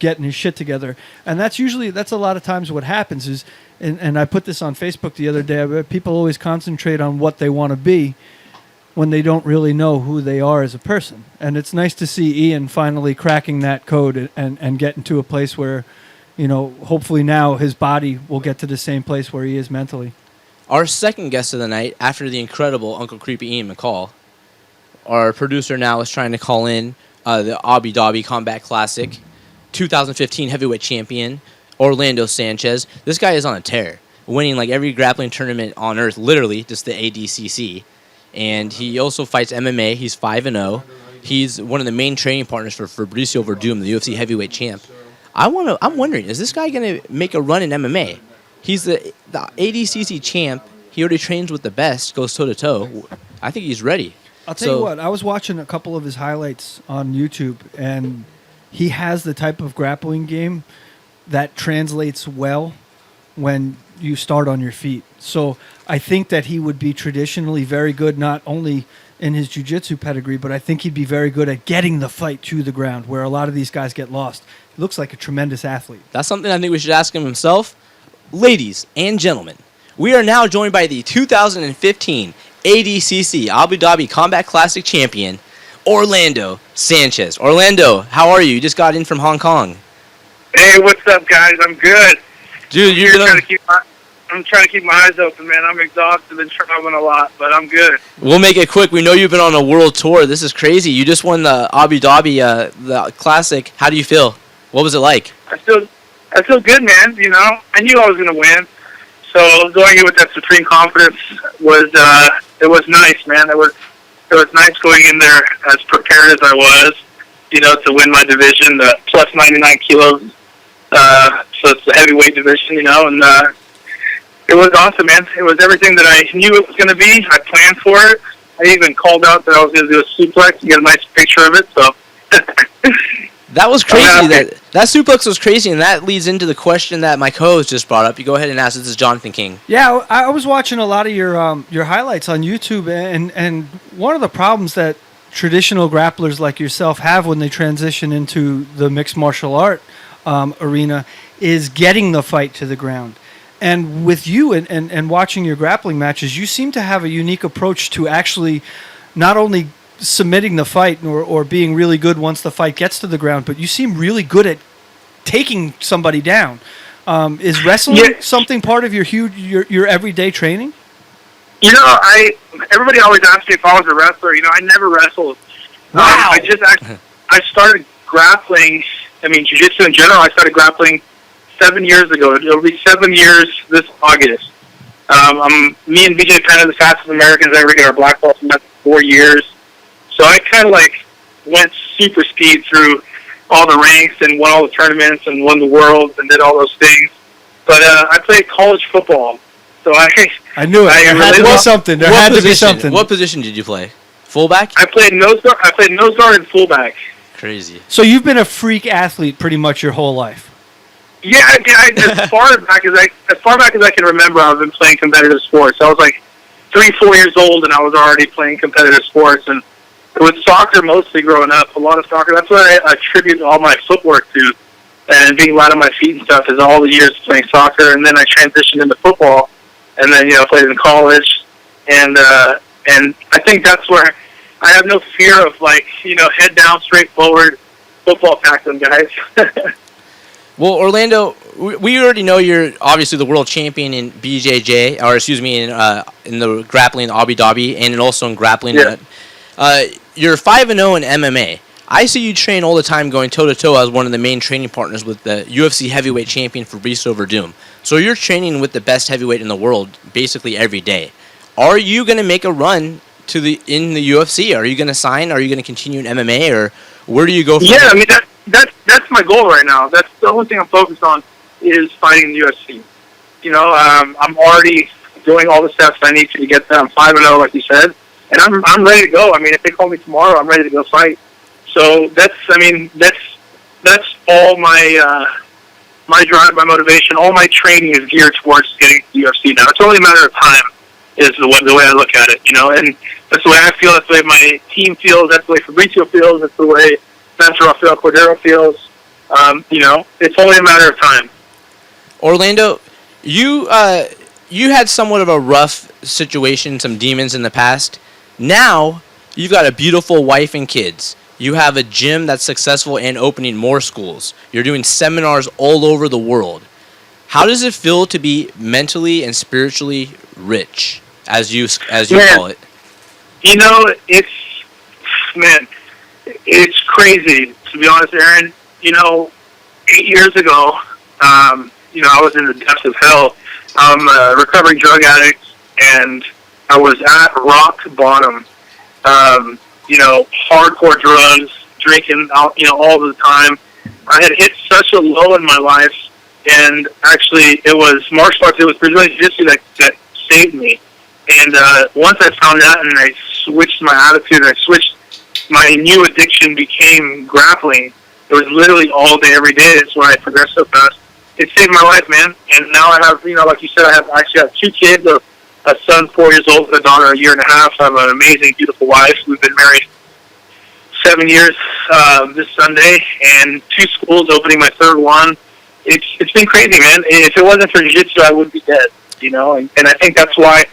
Speaker 1: getting his shit together. And that's a lot of times what happens is, and I put this on Facebook the other day, people always concentrate on what they want to be when they don't really know who they are as a person. And it's nice to see Ian finally cracking that code and getting to a place where, hopefully now his body will get to the same place where he is mentally.
Speaker 3: our second guest of the night, after the incredible Uncle Creepy Ian McCall, our producer now is trying to call in the Abu Dhabi Combat Classic 2015 heavyweight champion, Orlando Sanchez. This guy is on a tear, winning like every grappling tournament on earth, literally, just the ADCC. And he also fights MMA. He's 5-0. He's one of the main training partners for Fabricio Verdum, the UFC heavyweight champ. I'm wondering, is this guy going to make a run in MMA? He's the ADCC champ. He already trains with the best, goes toe-to-toe. I think he's ready.
Speaker 1: I'll tell you what, I was watching a couple of his highlights on YouTube, and he has the type of grappling game that translates well when you start on your feet. So I think that he would be traditionally very good, not only in his jiu-jitsu pedigree, but I think he'd be very good at getting the fight to the ground, where a lot of these guys get lost. He looks like a tremendous athlete.
Speaker 3: That's something I think we should ask him himself. Ladies and gentlemen, we are now joined by the 2015 ADCC Abu Dhabi Combat Classic champion, Orlando Sanchez. Orlando, how are you? You just got in from Hong Kong.
Speaker 7: Hey, what's up, guys? I'm good.
Speaker 3: Dude, you're
Speaker 7: I'm trying to keep my eyes open, man. I'm exhausted and traveling a lot, but I'm good.
Speaker 3: We'll make it quick. We know you've been on a world tour. This is crazy. You just won the Abu Dhabi the Classic. How do you feel? What was it like?
Speaker 7: I feel good, man. I knew I was gonna win, so going in with that supreme confidence was it was nice, man. It was nice going in there as prepared as I was, to win my division, the plus 99 kilos. So it's the heavyweight division, and it was awesome, man. It was everything that I knew it was going to be. I planned for it. I even called out that I was going to do a suplex. You get a nice picture of it. So
Speaker 3: that was crazy. That suplex was crazy, and that leads into the question that my co-host just brought up. You go ahead and ask. This is Jonathan King.
Speaker 1: Yeah, I was watching a lot of your highlights on YouTube, and one of the problems that traditional grapplers like yourself have when they transition into the mixed martial art arena is getting the fight to the ground. And with you and watching your grappling matches, you seem to have a unique approach to actually not only submitting the fight or being really good once the fight gets to the ground, but you seem really good at taking somebody down. Is wrestling something part of your everyday training?
Speaker 7: Everybody always asks me if I was a wrestler. I never wrestled.
Speaker 1: Wow.
Speaker 7: I started grappling. Jiu-jitsu in general. I started grappling 7 years ago. It'll be 7 years this August. Me and BJ Penn are the fastest Americans ever get our black belt for 4 years. So I kind of went super speed through all the ranks and won all the tournaments and won the worlds and did all those things. But I played college football. So I
Speaker 1: knew it. There had to be something. There had to be something.
Speaker 3: What position did you play? Fullback?
Speaker 7: I played nose guard and fullback.
Speaker 3: Crazy.
Speaker 1: So you've been a freak athlete pretty much your whole life.
Speaker 7: Yeah, as far back as I can remember, I've been playing competitive sports. I was 3-4 years old, and I was already playing competitive sports. And with soccer mostly growing up, a lot of soccer. That's what I attribute all my footwork to, and being light on my feet and stuff. Is all the years playing soccer, and then I transitioned into football, and then played in college, and I think that's where I have no fear of head down, straightforward football tackling guys.
Speaker 3: Well, Orlando, we already know you're obviously the world champion in BJJ, or excuse me, in the grappling in Abu Dhabi, and also in grappling.
Speaker 7: Yeah.
Speaker 3: You're 5-0 in MMA. I see you train all the time going toe-to-toe as one of the main training partners with the UFC heavyweight champion Fabricio Verdum. So you're training with the best heavyweight in the world basically every day. Are you going to make a run in the UFC? Are you going to sign? Are you going to continue in MMA? Or where do you go from
Speaker 7: Yeah,
Speaker 3: there?
Speaker 7: I mean, that's my goal right now. That's the only thing I'm focused on is fighting in the UFC. You know, I'm already doing all the steps I need to get there. I'm 5-0, like you said, and I'm ready to go. I mean, if they call me tomorrow, I'm ready to go fight. So that's all my drive, my motivation, all my training is geared towards getting to the UFC now. It's only a matter of time, is the way I look at it, you know, and that's the way I feel, that's the way my team feels, that's the way Fabricio feels, that's the way Master Rafael Cordero feels. You know, it's only a matter of time.
Speaker 3: Orlando, you had somewhat of a rough situation, some demons in the past. Now, you've got a beautiful wife and kids. You have a gym that's successful and opening more schools. You're doing seminars all over the world. How does it feel to be mentally and spiritually rich, as you call it?
Speaker 7: You know, it's crazy, to be honest, Aaron. You know, 8 years ago, you know, I was in the depths of hell. I'm a recovering drug addict, and I was at rock bottom. You know, hardcore drugs, drinking, you know, all the time. I had hit such a low in my life, and actually, it was martial arts. It was Brazilian Jiu-Jitsu that saved me. And once I found that, and I switched my attitude, and my new addiction became grappling. It was literally all day, every day. That's why I progressed so fast. It saved my life, man. And now I have, you know, like you said, I have 2 kids, a son 4 years old and a daughter 1.5 years. I have an amazing, beautiful wife. We've been married 7 years this Sunday, and 2 schools, opening my 3rd one. It's been crazy, man. If it wasn't for jiu-jitsu, I would be dead, you know. And I think that's why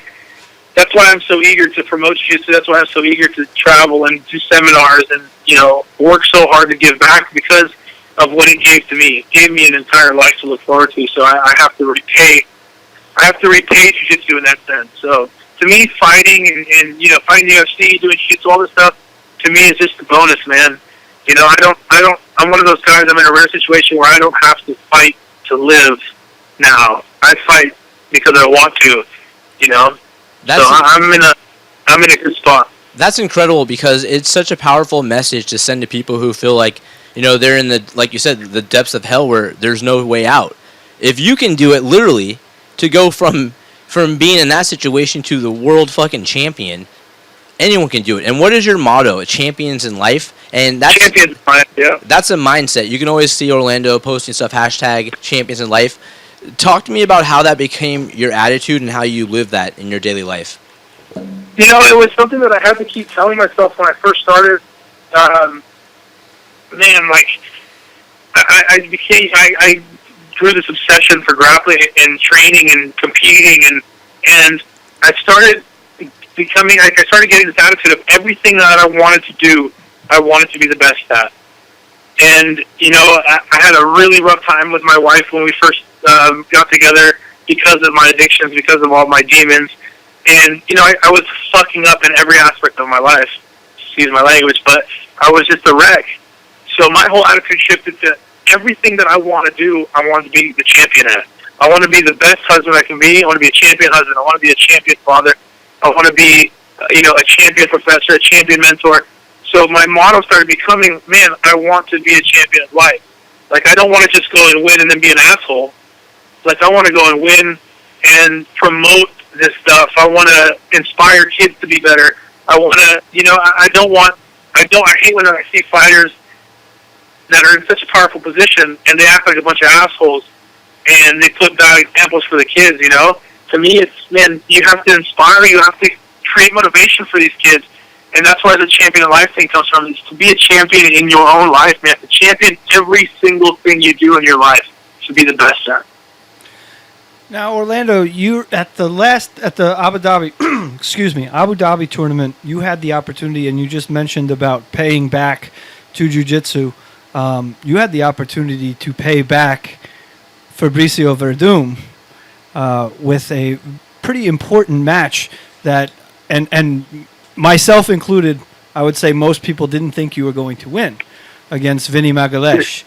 Speaker 7: I'm so eager to promote jiu-jitsu. That's why I'm so eager to travel and do seminars and, you know, work so hard to give back, because of what it gave to me. It gave me an entire life to look forward to. So I have to repay. I have to repay jiu-jitsu in that sense. So to me, fighting and you know, fighting the UFC, doing jiu-jitsu, all this stuff, to me is just a bonus, man. You know, I'm one of those guys. I'm in a rare situation where I don't have to fight to live now. I fight because I want to. You know. I'm in a good spot.
Speaker 3: That's incredible, because it's such a powerful message to send to people who feel like, you know, they're in the, like you said, the depths of hell where there's no way out. If you can do it, literally, to go from being in that situation to the world fucking champion, anyone can do it. And what is your motto? Champions in life? And that's
Speaker 7: Champions in life, yeah.
Speaker 3: That's a mindset. You can always see Orlando posting stuff, hashtag champions in life. Talk to me about how that became your attitude and how you live that in your daily life.
Speaker 7: You know, it was something that I had to keep telling myself when I first started. Man, like, I grew this obsession for grappling and training and competing, and I started becoming, I started getting this attitude of everything that I wanted to do, I wanted to be the best at. And, you know, I had a really rough time with my wife when we first got together because of my addictions, because of all my demons. And, you know, I was fucking up in every aspect of my life. Excuse my language, but I was just a wreck. So my whole attitude shifted to everything that I want to do, I want to be the champion at. I want to be the best husband I can be. I want to be a champion husband. I want to be a champion father. I want to be, you know, a champion professor, a champion mentor. So my motto started becoming, man, I want to be a champion of life. Like, I don't want to just go and win and then be an asshole. Like, I want to go and win and promote this stuff. I want to inspire kids to be better. I want to, you know, I hate when I see fighters that are in such a powerful position and they act like a bunch of assholes and they put bad examples for the kids, you know? To me, it's, man, you have to inspire, you have to create motivation for these kids. And that's where the champion of life thing comes from, is to be a champion in your own life, man. To champion every single thing you do in your life to be the best at.
Speaker 1: Now, Orlando, you at the Abu Dhabi, Abu Dhabi tournament, you had the opportunity, and you just mentioned about paying back to jiu-jitsu. You had the opportunity to pay back Fabricio Verdum with a pretty important match that, and myself included, I would say most people didn't think you were going to win against Vinny Magalhaes.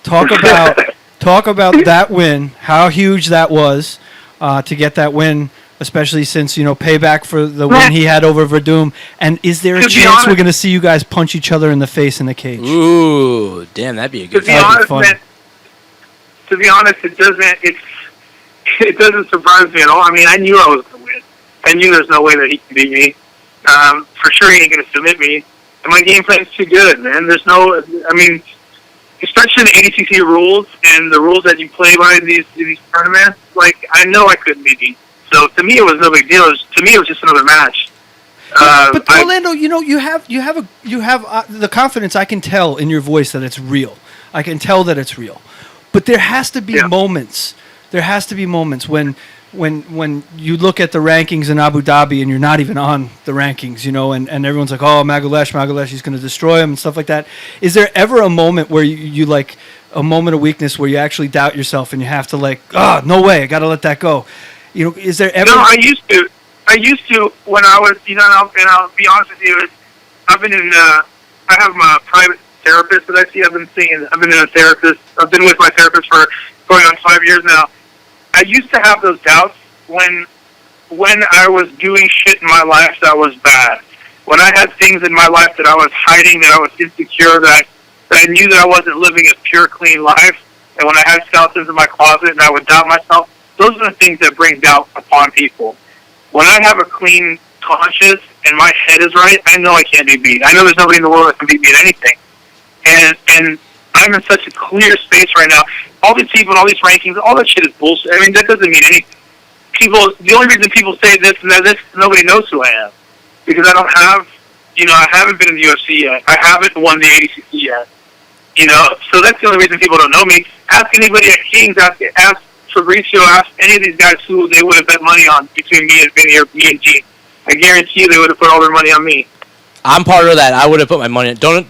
Speaker 1: Talk about that win, how huge that was to get that win, especially since, payback for the win he had over Verdum. And is there a
Speaker 7: To be
Speaker 1: chance
Speaker 7: honest-
Speaker 1: we're going to see you guys punch each other in the face in the cage?
Speaker 3: Ooh, damn, that'd be a
Speaker 7: To
Speaker 3: good
Speaker 7: be
Speaker 3: fight.
Speaker 1: That'd be
Speaker 7: honest,
Speaker 1: fun.
Speaker 7: man, it doesn't surprise me at all. I mean, I knew I was going to win. I knew there's no way that he can beat me. For sure, he ain't going to submit me. And my game plan is too good, man. Especially in the ADCC rules and the rules that you play by in these tournaments, like, I know I couldn't be beat. So to me, it was no big deal. To me, it was just another match.
Speaker 1: But Orlando, you have the confidence. I can tell in your voice that it's real. I can tell that it's real. But there has to be moments. There has to be moments when you look at the rankings in Abu Dhabi and you're not even on the rankings, and everyone's like, oh, Magalhaes, he's going to destroy him and stuff like that. Is there ever a moment where you like a moment of weakness where you actually doubt yourself and you have to no way, I got to let that go? Is there ever?
Speaker 7: No, I used to when I was, and I'll be honest with you, I've been in, I have my private therapist that I see. I've been with my therapist for going on 5 years now. I used to have those doubts when I was doing shit in my life that was bad. When I had things in my life that I was hiding, that I was insecure, that I knew that I wasn't living a pure, clean life, and when I had skeletons in my closet and I would doubt myself, those are the things that bring doubt upon people. When I have a clean conscience and my head is right, I know I can't be beat. I know there's nobody in the world that can beat me at anything. And I'm in such a clear space right now. All these people and all these rankings, all that shit is bullshit. I mean, that doesn't mean anything. The only reason people say this and that, nobody knows who I am. Because I don't have, I haven't been in the UFC yet. I haven't won the ADCC yet. So that's the only reason people don't know me. Ask anybody at Kings, ask Fabricio, ask any of these guys who they would have bet money on between me and Vinny or me and Gene. I guarantee you they would have put all their money on me.
Speaker 3: I'm part of that. I would have put my money. Don't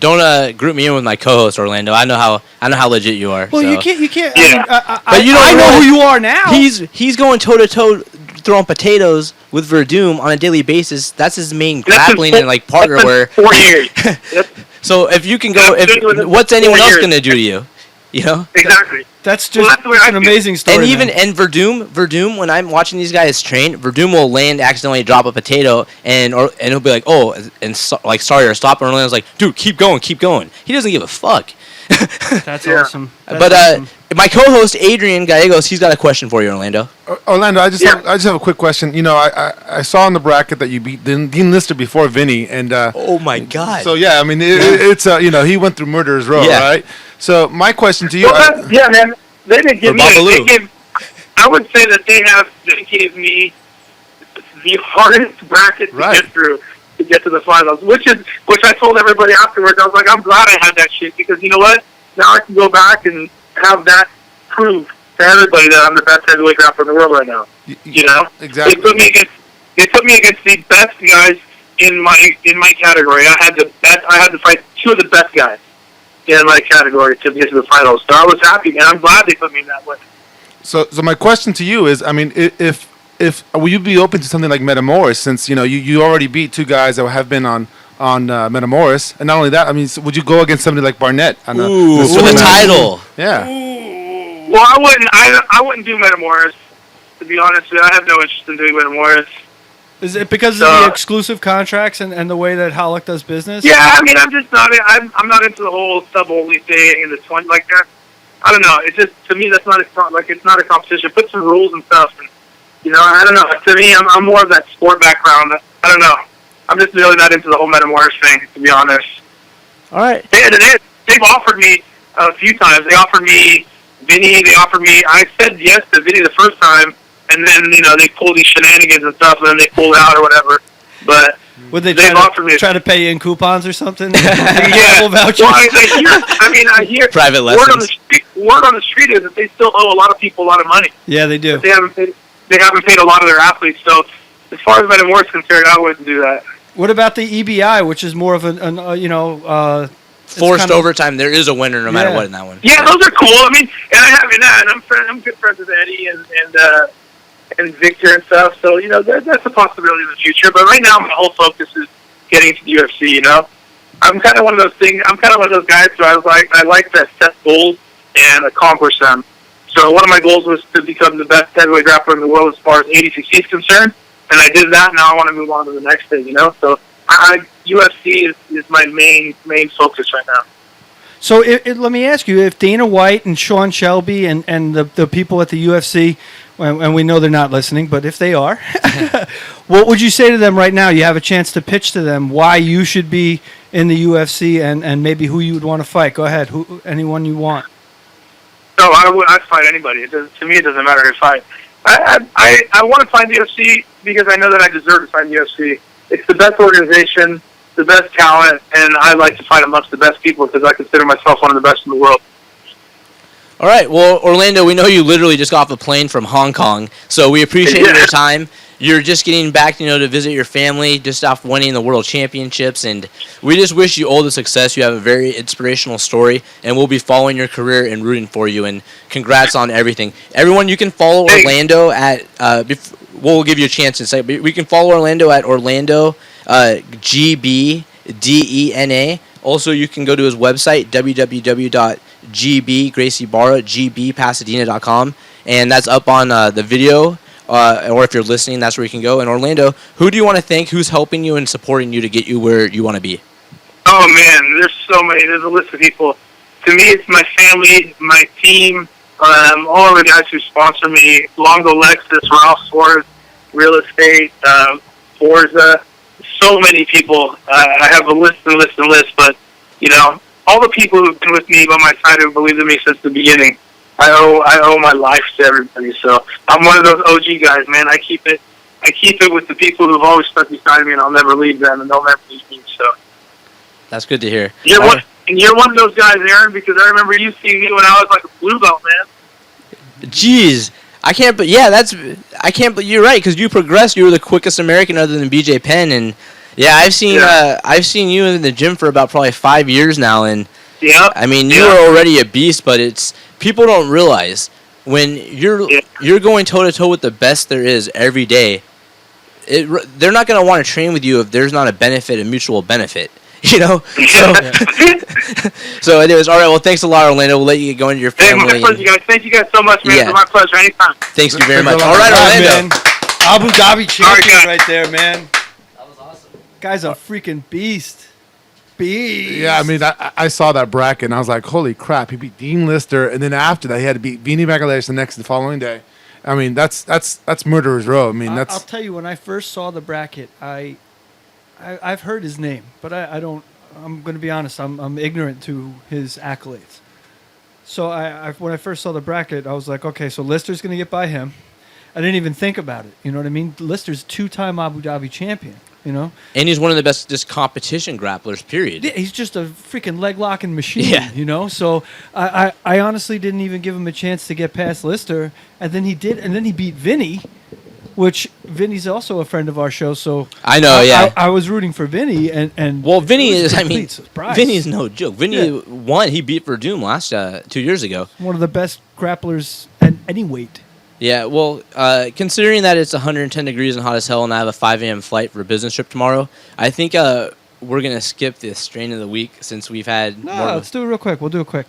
Speaker 3: group me in with my co-host Orlando. I know how legit you are.
Speaker 1: Well,
Speaker 3: so.
Speaker 1: you can't.
Speaker 7: Yeah.
Speaker 1: But I know who you are now.
Speaker 3: He's going toe to toe, throwing potatoes with Verdum on a daily basis. That's his main grappling and partner. Where
Speaker 7: 4 years.
Speaker 3: so if you can go, what's anyone else gonna do to you?
Speaker 7: Exactly.
Speaker 1: That's just
Speaker 7: that's the way I
Speaker 1: an
Speaker 7: feel.
Speaker 1: amazing story.
Speaker 3: And Verdum, when I'm watching these guys train, Verdum will accidentally drop a potato, and he'll be like, oh, and sorry or stop, and Orlando's like, dude, keep going. He doesn't give a fuck.
Speaker 1: That's awesome.
Speaker 3: But my co-host Adrian Gallegos, he's got a question for you, Orlando.
Speaker 2: Orlando, I just have a quick question. I saw in the bracket that you beat Dean Lister before Vinny, and
Speaker 3: Oh my God!
Speaker 2: so yeah, I mean it's he went through Murderer's Row,
Speaker 3: Yeah.
Speaker 2: right? So my question to you,
Speaker 7: Yeah, man. They didn't give
Speaker 3: Or
Speaker 7: me.
Speaker 3: Babalu.
Speaker 7: I would say that they gave me the hardest bracket to
Speaker 2: Right.
Speaker 7: get through to get to the finals, which I told everybody afterwards. I was like, I'm glad I had that shit because you know what? Now I can go back and have that prove to everybody that I'm the best heavyweight grappler in the world right now.
Speaker 2: exactly.
Speaker 7: They put me against the best guys in my category. I had to fight two of the best guys in my category to get to the finals. So I was happy, and I'm glad they put me in that way.
Speaker 2: So my question to you is, I mean, if will you be open to something like Metamoris, since you already beat two guys that have been on Metamoris, and not only that, I mean, so would you go against somebody like Barnett?
Speaker 3: For the title.
Speaker 2: Yeah.
Speaker 7: Well, I wouldn't do Metamoris. To be honest with you, I have no interest in doing Metamoris.
Speaker 1: Is it because of the exclusive contracts and the way that Halleck does business?
Speaker 7: Yeah, I mean, I'm just not. I'm not into the whole sub-only thing and the 20 like that. I don't know. It's just to me that's not it's not a competition. Put some rules and stuff, and I don't know. To me, I'm more of that sport background. I don't know. I'm just really not into the whole Metamoris thing, to be honest.
Speaker 3: All right.
Speaker 7: They've offered me a few times. They offered me Vinny. They offered me. I said yes to Vinny the first time, and then they pulled these shenanigans and stuff, and then they pulled out or whatever. But
Speaker 1: Would they
Speaker 7: they've offered me.
Speaker 1: try to pay you in coupons or something?
Speaker 7: Yeah.
Speaker 1: Vouchers?
Speaker 7: Well, I hear
Speaker 3: Private
Speaker 7: word on the
Speaker 3: lessons.
Speaker 7: street. Word on the street is that they still owe a lot of people a lot of money.
Speaker 1: Yeah, they do.
Speaker 7: They haven't paid a lot of their athletes. So as far as Metamoris is concerned, I wouldn't do that.
Speaker 1: What about the EBI, which is more of
Speaker 3: Forced
Speaker 1: kind of-
Speaker 3: overtime. There is a winner no matter
Speaker 1: Yeah.
Speaker 3: what in that one.
Speaker 7: Yeah, those are cool. I mean, and I'm good friends with Eddie and Victor and stuff. So that's a possibility in the future. But right now, my whole focus is getting to the UFC. I'm kind of one of those things. I'm kind of one of those guys who I like to set goals and accomplish them. So one of my goals was to become the best heavyweight grappler in the world as far as 80-60 is concerned, and I did that. Now I want to move on to the next thing, you know. So UFC is my main focus right now.
Speaker 1: So let me ask you, if Dana White and Sean Shelby and the people at the UFC, and we know they're not listening, but if they are, what would you say to them right now? You have a chance to pitch to them why you should be in the UFC and maybe who you would want to fight. Go ahead, anyone you want.
Speaker 7: No, I'd fight anybody. To me, it doesn't matter if I want to fight the UFC because I know that I deserve to fight the UFC. It's the best organization, the best talent, and I like to fight amongst the best people because I consider myself one of the best in the world.
Speaker 3: All right. Well, Orlando, we know you literally just got off a plane from Hong Kong, so we appreciate your time. You're just getting back, to visit your family just after winning the World Championships, and we just wish you all the success. You have a very inspirational story, and we'll be following your career and rooting for you, and congrats on everything. Everyone, you can follow Orlando at, we'll give you a chance to say, but we can follow Orlando at Orlando GBDENA. Also, you can go to his website, gbpasadena.com, and that's up on the video. Or if you're listening, that's where you can go. And Orlando, who do you want to thank? Who's helping you and supporting you to get you where you want to be?
Speaker 7: Oh, man, there's so many. There's a list of people. To me, it's my family, my team, all of the guys who sponsor me, Longo Lexus, Ralph Suarez, Real Estate, Forza, so many people. I have a list and list and list, but, all the people who've been with me by my side who believed in me since the beginning, I owe my life to everybody. So I'm one of those OG guys, man. I keep it with the people who've always stuck beside me, and I'll never leave them, and they'll never leave me. So
Speaker 3: that's good to hear.
Speaker 7: You're one of those guys, Aaron, because I remember you seeing me when I was like a blue belt, man.
Speaker 3: Jeez, I can't. But yeah, I can't. But you're right, because you progressed. You were the quickest American other than BJ Penn, and yeah, I've seen you in the gym for about probably 5 years now, and
Speaker 7: yeah,
Speaker 3: I mean you were already a beast, but it's. People don't realize when you're going toe to toe with the best there is every day. They're not going to want to train with you if there's not a mutual benefit. So, so anyways, all right. Well, thanks a lot, Orlando. We'll let you go into your family.
Speaker 7: Hey, my pleasure, guys. Thank you guys so much, man.
Speaker 3: Yeah.
Speaker 7: It's my pleasure. Anytime.
Speaker 3: Thanks you very much. All right, Orlando.
Speaker 1: Man. Abu Dhabi champion
Speaker 7: All right,
Speaker 1: right there, man.
Speaker 3: That was awesome.
Speaker 1: Guy's a freaking beast.
Speaker 2: Yeah, I mean, I saw that bracket, and I was like, holy crap, he beat Dean Lister, and then after that, he had to beat Vinny Magalhaes the following day. I mean, that's murderer's row. I mean,
Speaker 1: I'll tell you, when I first saw the bracket, I've heard his name, but I don't. I'm going to be honest. I'm ignorant to his accolades. So when I first saw the bracket, I was like, okay, so Lister's going to get by him. I didn't even think about it. You know what I mean? Lister's 2-time Abu Dhabi champion. And
Speaker 3: he's one of the best just competition grapplers, period.
Speaker 1: Yeah, he's just a freaking leg locking machine.
Speaker 3: Yeah.
Speaker 1: So I honestly didn't even give him a chance to get past Lister, and then he did, and then he beat Vinny, which Vinny's also a friend of our show. So
Speaker 3: I know,
Speaker 1: I was rooting for Vinny, and
Speaker 3: well, Vinny is. I mean,
Speaker 1: surprise.
Speaker 3: Vinny's no joke. Vinny won. He beat Verdum last 2 years ago.
Speaker 1: One of the best grapplers at any weight.
Speaker 3: Yeah, well, considering that it's 110 degrees and hot as hell, and I have a 5 a.m. flight for a business trip tomorrow, I think we're gonna skip the strain of the week since we've had.
Speaker 1: No, let's do it real quick. We'll do it quick.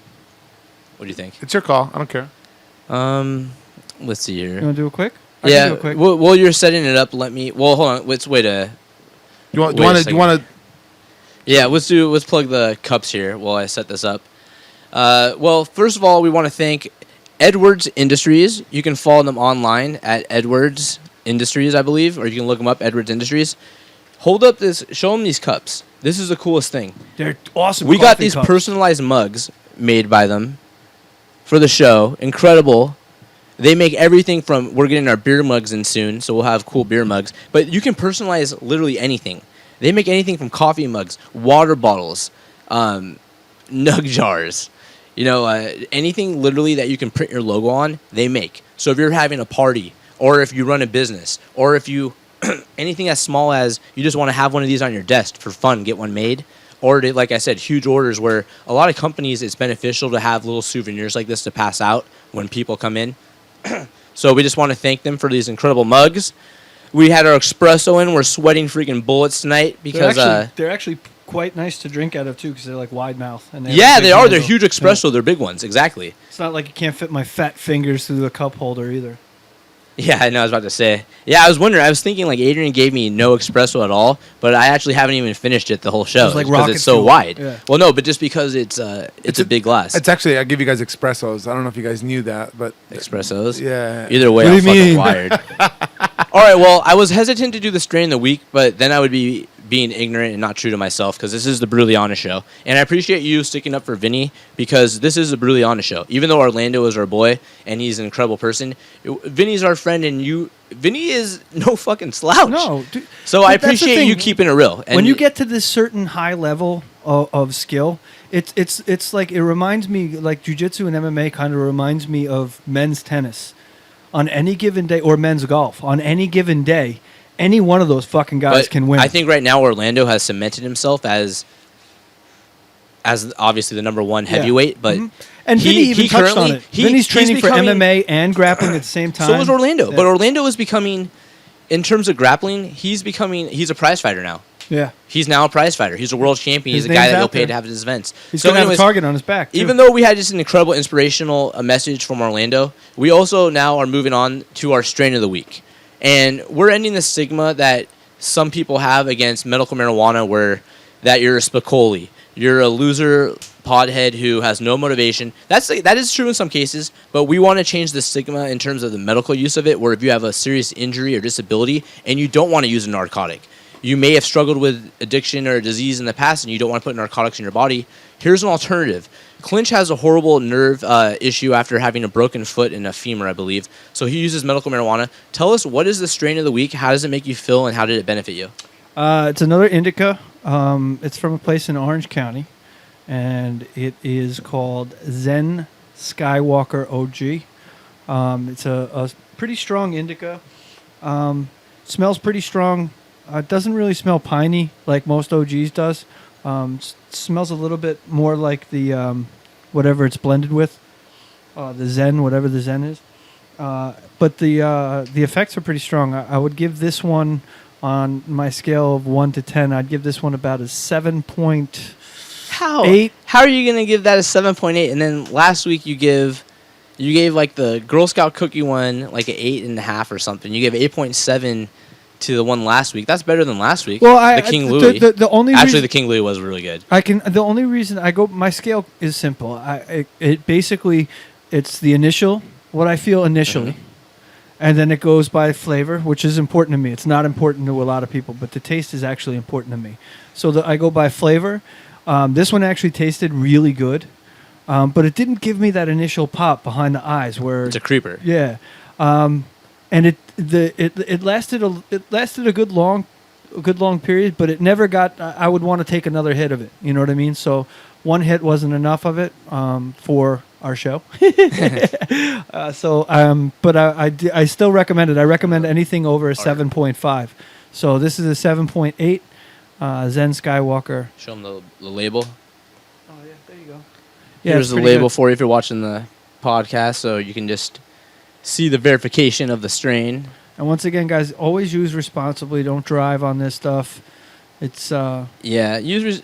Speaker 3: What do you think?
Speaker 2: It's your call. I don't care.
Speaker 3: Let's see here.
Speaker 1: You want to do it quick? I
Speaker 3: Yeah.
Speaker 1: can do it quick.
Speaker 3: While you're setting it up, let me. Well, hold on. Let's wait a.
Speaker 2: You want
Speaker 3: Wait a
Speaker 2: to?
Speaker 3: second.
Speaker 2: You want to?
Speaker 3: Yeah, let's plug the cups here while I set this up. Well, first of all, we want to thank Edwards Industries. You can follow them online at Edwards Industries, I believe, or you can look them up, Edwards Industries. Show them these cups. This is the coolest thing.
Speaker 1: They're awesome.
Speaker 3: We got
Speaker 1: coffee
Speaker 3: these
Speaker 1: cups.
Speaker 3: personalized mugs made by them for the show. Incredible. They make everything from, we're getting our beer mugs in soon, so we'll have cool beer mugs. But you can personalize literally anything. They make anything from coffee mugs, water bottles, nug jars. Anything literally that you can print your logo on, they make. So if you're having a party, or if you run a business, or if you, anything as small as you just want to have one of these on your desk for fun, get one made, or like I said, huge orders where a lot of companies, it's beneficial to have little souvenirs like this to pass out when people come in. So we just want to thank them for these incredible mugs. We had our espresso in. We're sweating freaking bullets tonight because
Speaker 1: they're actually quite nice to drink out of too, because they're like wide mouth. And have a
Speaker 3: Yeah,
Speaker 1: big
Speaker 3: they are. They're
Speaker 1: handle.
Speaker 3: huge espresso. They're big ones. Exactly.
Speaker 1: It's not like you can't fit my fat fingers through the cup holder either.
Speaker 3: Yeah, I know. I was about to say. Yeah, I was wondering. I was thinking like Adrian gave me no espresso at all, but I actually haven't even finished it the whole show
Speaker 1: It's like
Speaker 3: because
Speaker 1: rocket
Speaker 3: it's so
Speaker 1: fuel.
Speaker 3: wide.
Speaker 1: Yeah.
Speaker 3: Well, no, but just because it's a big glass.
Speaker 2: It's actually, I give you guys espressos. I don't know if you guys knew that, but
Speaker 3: Espressos.
Speaker 2: yeah.
Speaker 3: Either way,
Speaker 1: What
Speaker 3: I'm
Speaker 1: do you
Speaker 3: fucking
Speaker 1: mean?
Speaker 3: wired. All right. Well, I was hesitant to do the strain of the week, but then I would be being ignorant and not true to myself because this is the Brutally Honest show, and I appreciate you sticking up for Vinny because this is the Brutally Honest show. Even though Orlando is our boy and he's an incredible person, Vinny's our friend, and Vinny is no fucking slouch.
Speaker 1: No, dude,
Speaker 3: So I
Speaker 1: that's the
Speaker 3: appreciate
Speaker 1: thing.
Speaker 3: you keeping it real. And
Speaker 1: When you get to this certain high level of skill, it's like it reminds me like jiu-jitsu and MMA kind of reminds me of men's tennis. On any given day, or men's golf, on any given day, any one of those fucking guys
Speaker 3: but
Speaker 1: can win.
Speaker 3: I think right now Orlando has cemented himself as obviously the number one heavyweight, but
Speaker 1: Mhm. And Vinny even touched on it. Vinny's
Speaker 3: he's
Speaker 1: training for
Speaker 3: becoming-
Speaker 1: MMA and grappling at the same time.
Speaker 3: So was Orlando,
Speaker 1: Yeah.
Speaker 3: but Orlando is becoming, in terms of grappling, he's a prize fighter now.
Speaker 1: Yeah,
Speaker 3: He's now a prize fighter. He's a world champion.
Speaker 1: His
Speaker 3: He's a guy
Speaker 1: name's
Speaker 3: that you'll
Speaker 1: out
Speaker 3: pay
Speaker 1: there.
Speaker 3: to have at his events.
Speaker 1: he's
Speaker 3: So
Speaker 1: gonna have a
Speaker 3: anyways,
Speaker 1: target on his back. Too.
Speaker 3: even though we had just an incredible inspirational message from Orlando, we also now are moving on to our strain of the week. And we're ending the stigma that some people have against medical marijuana where that you're a Spicoli. You're a loser podhead who has no motivation. That is true in some cases, but we want to change the stigma in terms of the medical use of it, where if you have a serious injury or disability and you don't want to use a narcotic, you may have struggled with addiction or a disease in the past and you don't want to put narcotics in your body, here's an alternative. Clinch has a horrible nerve issue after having a broken foot and a femur, I believe. So he uses medical marijuana. Tell us, what is the strain of the week? How does it make you feel, and how did it benefit you?
Speaker 1: It's another indica. It's from a place in Orange County, and it is called Zen Skywalker OG. It's a pretty strong indica. Smells pretty strong. It doesn't really smell piney like most OGs does. Smells a little bit more like the whatever it's blended with, the Zen, whatever the Zen is. But the effects are pretty strong. I would give this one, on my scale of 1 to 10, I'd give this one about a 7.8.
Speaker 3: How are you gonna give that a 7.8? And then last week you gave like the Girl Scout cookie one like an 8.5 or something. You gave 8.7 to the one last week. That's better than last week.
Speaker 1: Well,
Speaker 3: the King Louis.
Speaker 1: The only
Speaker 3: Actually,
Speaker 1: reason,
Speaker 3: the King Louis was really good.
Speaker 1: the only reason I go, my scale is simple. It basically, it's the initial, what I feel initially, and then it goes by flavor, which is important to me. It's not important to a lot of people, but the taste is actually important to me. So I go by flavor. This one actually tasted really good, but it didn't give me that initial pop behind the eyes where
Speaker 3: It's a creeper.
Speaker 1: yeah, and it lasted a good long period, but it never got. I would want to take another hit of it. You know what I mean? So one hit wasn't enough of it for our show. But I still recommend it. I recommend anything over a 7.5. So this is a 7.8 Zen Skywalker.
Speaker 3: Show them the label.
Speaker 1: Oh yeah, there you go.
Speaker 3: Here's
Speaker 1: it's
Speaker 3: the
Speaker 1: pretty
Speaker 3: label
Speaker 1: good.
Speaker 3: for you if you're watching the podcast, so you can just see the verification of the strain.
Speaker 1: And once again, guys, always use responsibly. Don't drive on this stuff. It's
Speaker 3: Yeah, users.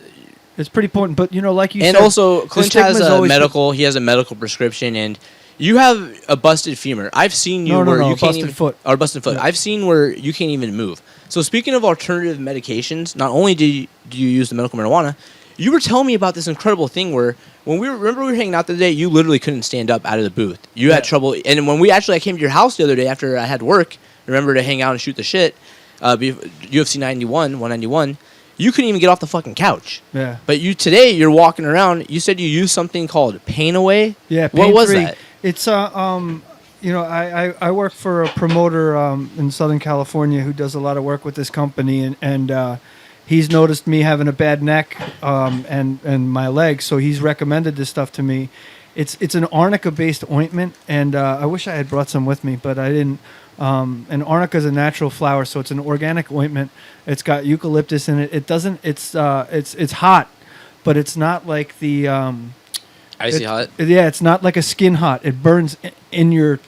Speaker 1: it's pretty important. But like you
Speaker 3: And
Speaker 1: said,
Speaker 3: also, Clinch has
Speaker 1: stigma's
Speaker 3: a
Speaker 1: always-
Speaker 3: medical. He has a medical prescription, and you have a busted femur. I've seen you
Speaker 1: No,
Speaker 3: where you can't
Speaker 1: busted
Speaker 3: even
Speaker 1: foot.
Speaker 3: or busted foot.
Speaker 1: Yeah.
Speaker 3: I've seen where you can't even move. So speaking of alternative medications, not only do you use the medical marijuana, you were telling me about this incredible thing where when we were hanging out the other day, you literally couldn't stand up out of the booth. You had trouble, and when I came to your house the other day after I had work, remember to hang out and shoot the shit, UFC 191. You couldn't even get off the fucking couch.
Speaker 1: Yeah.
Speaker 3: But today you're walking around. You said you used something called Pain Away.
Speaker 1: Yeah,
Speaker 3: What was
Speaker 1: pain-free.
Speaker 3: that?
Speaker 1: It's I work for a promoter in Southern California who does a lot of work with this company, and he's noticed me having a bad neck and my legs, so he's recommended this stuff to me. It's an arnica-based ointment, and I wish I had brought some with me, but I didn't. And arnica is a natural flower, so it's an organic ointment. It's got eucalyptus in it. It doesn't. It's hot, but it's not like the.
Speaker 3: Icy hot.
Speaker 1: Yeah, it's not like a skin hot. It burns in your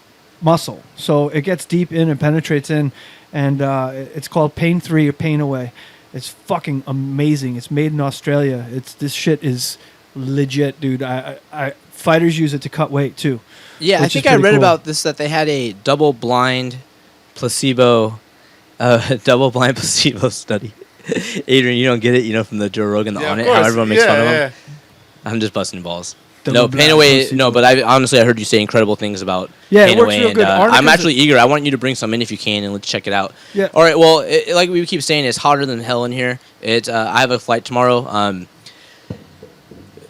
Speaker 1: muscle, so it gets deep in and penetrates in, and it's called Pain 3 or Pain Away. It's fucking amazing. It's made in Australia. This shit is legit, dude. I fighters use it to cut weight too.
Speaker 3: Yeah, I
Speaker 1: which is
Speaker 3: think I
Speaker 1: pretty
Speaker 3: read
Speaker 1: cool.
Speaker 3: about this that they had a double-blind placebo study. Adrian, you don't get it, from the Joe Rogan
Speaker 2: Yeah,
Speaker 3: on
Speaker 2: of
Speaker 3: it, how
Speaker 2: course.
Speaker 3: everyone makes
Speaker 2: Yeah,
Speaker 3: fun of
Speaker 2: yeah.
Speaker 3: him. I'm just busting balls.
Speaker 1: Double
Speaker 3: No,
Speaker 1: blind
Speaker 3: Painaway.
Speaker 1: placebo.
Speaker 3: No, but I heard you say incredible things about
Speaker 1: Yeah, it
Speaker 3: Painaway,
Speaker 1: works real
Speaker 3: and
Speaker 1: good. Arnica's
Speaker 3: I'm actually eager. I want you to bring some in if you can, and let's check it out.
Speaker 1: Yeah.
Speaker 3: All right. Well, like we keep saying, it's hotter than hell in here. It's. I have a flight tomorrow.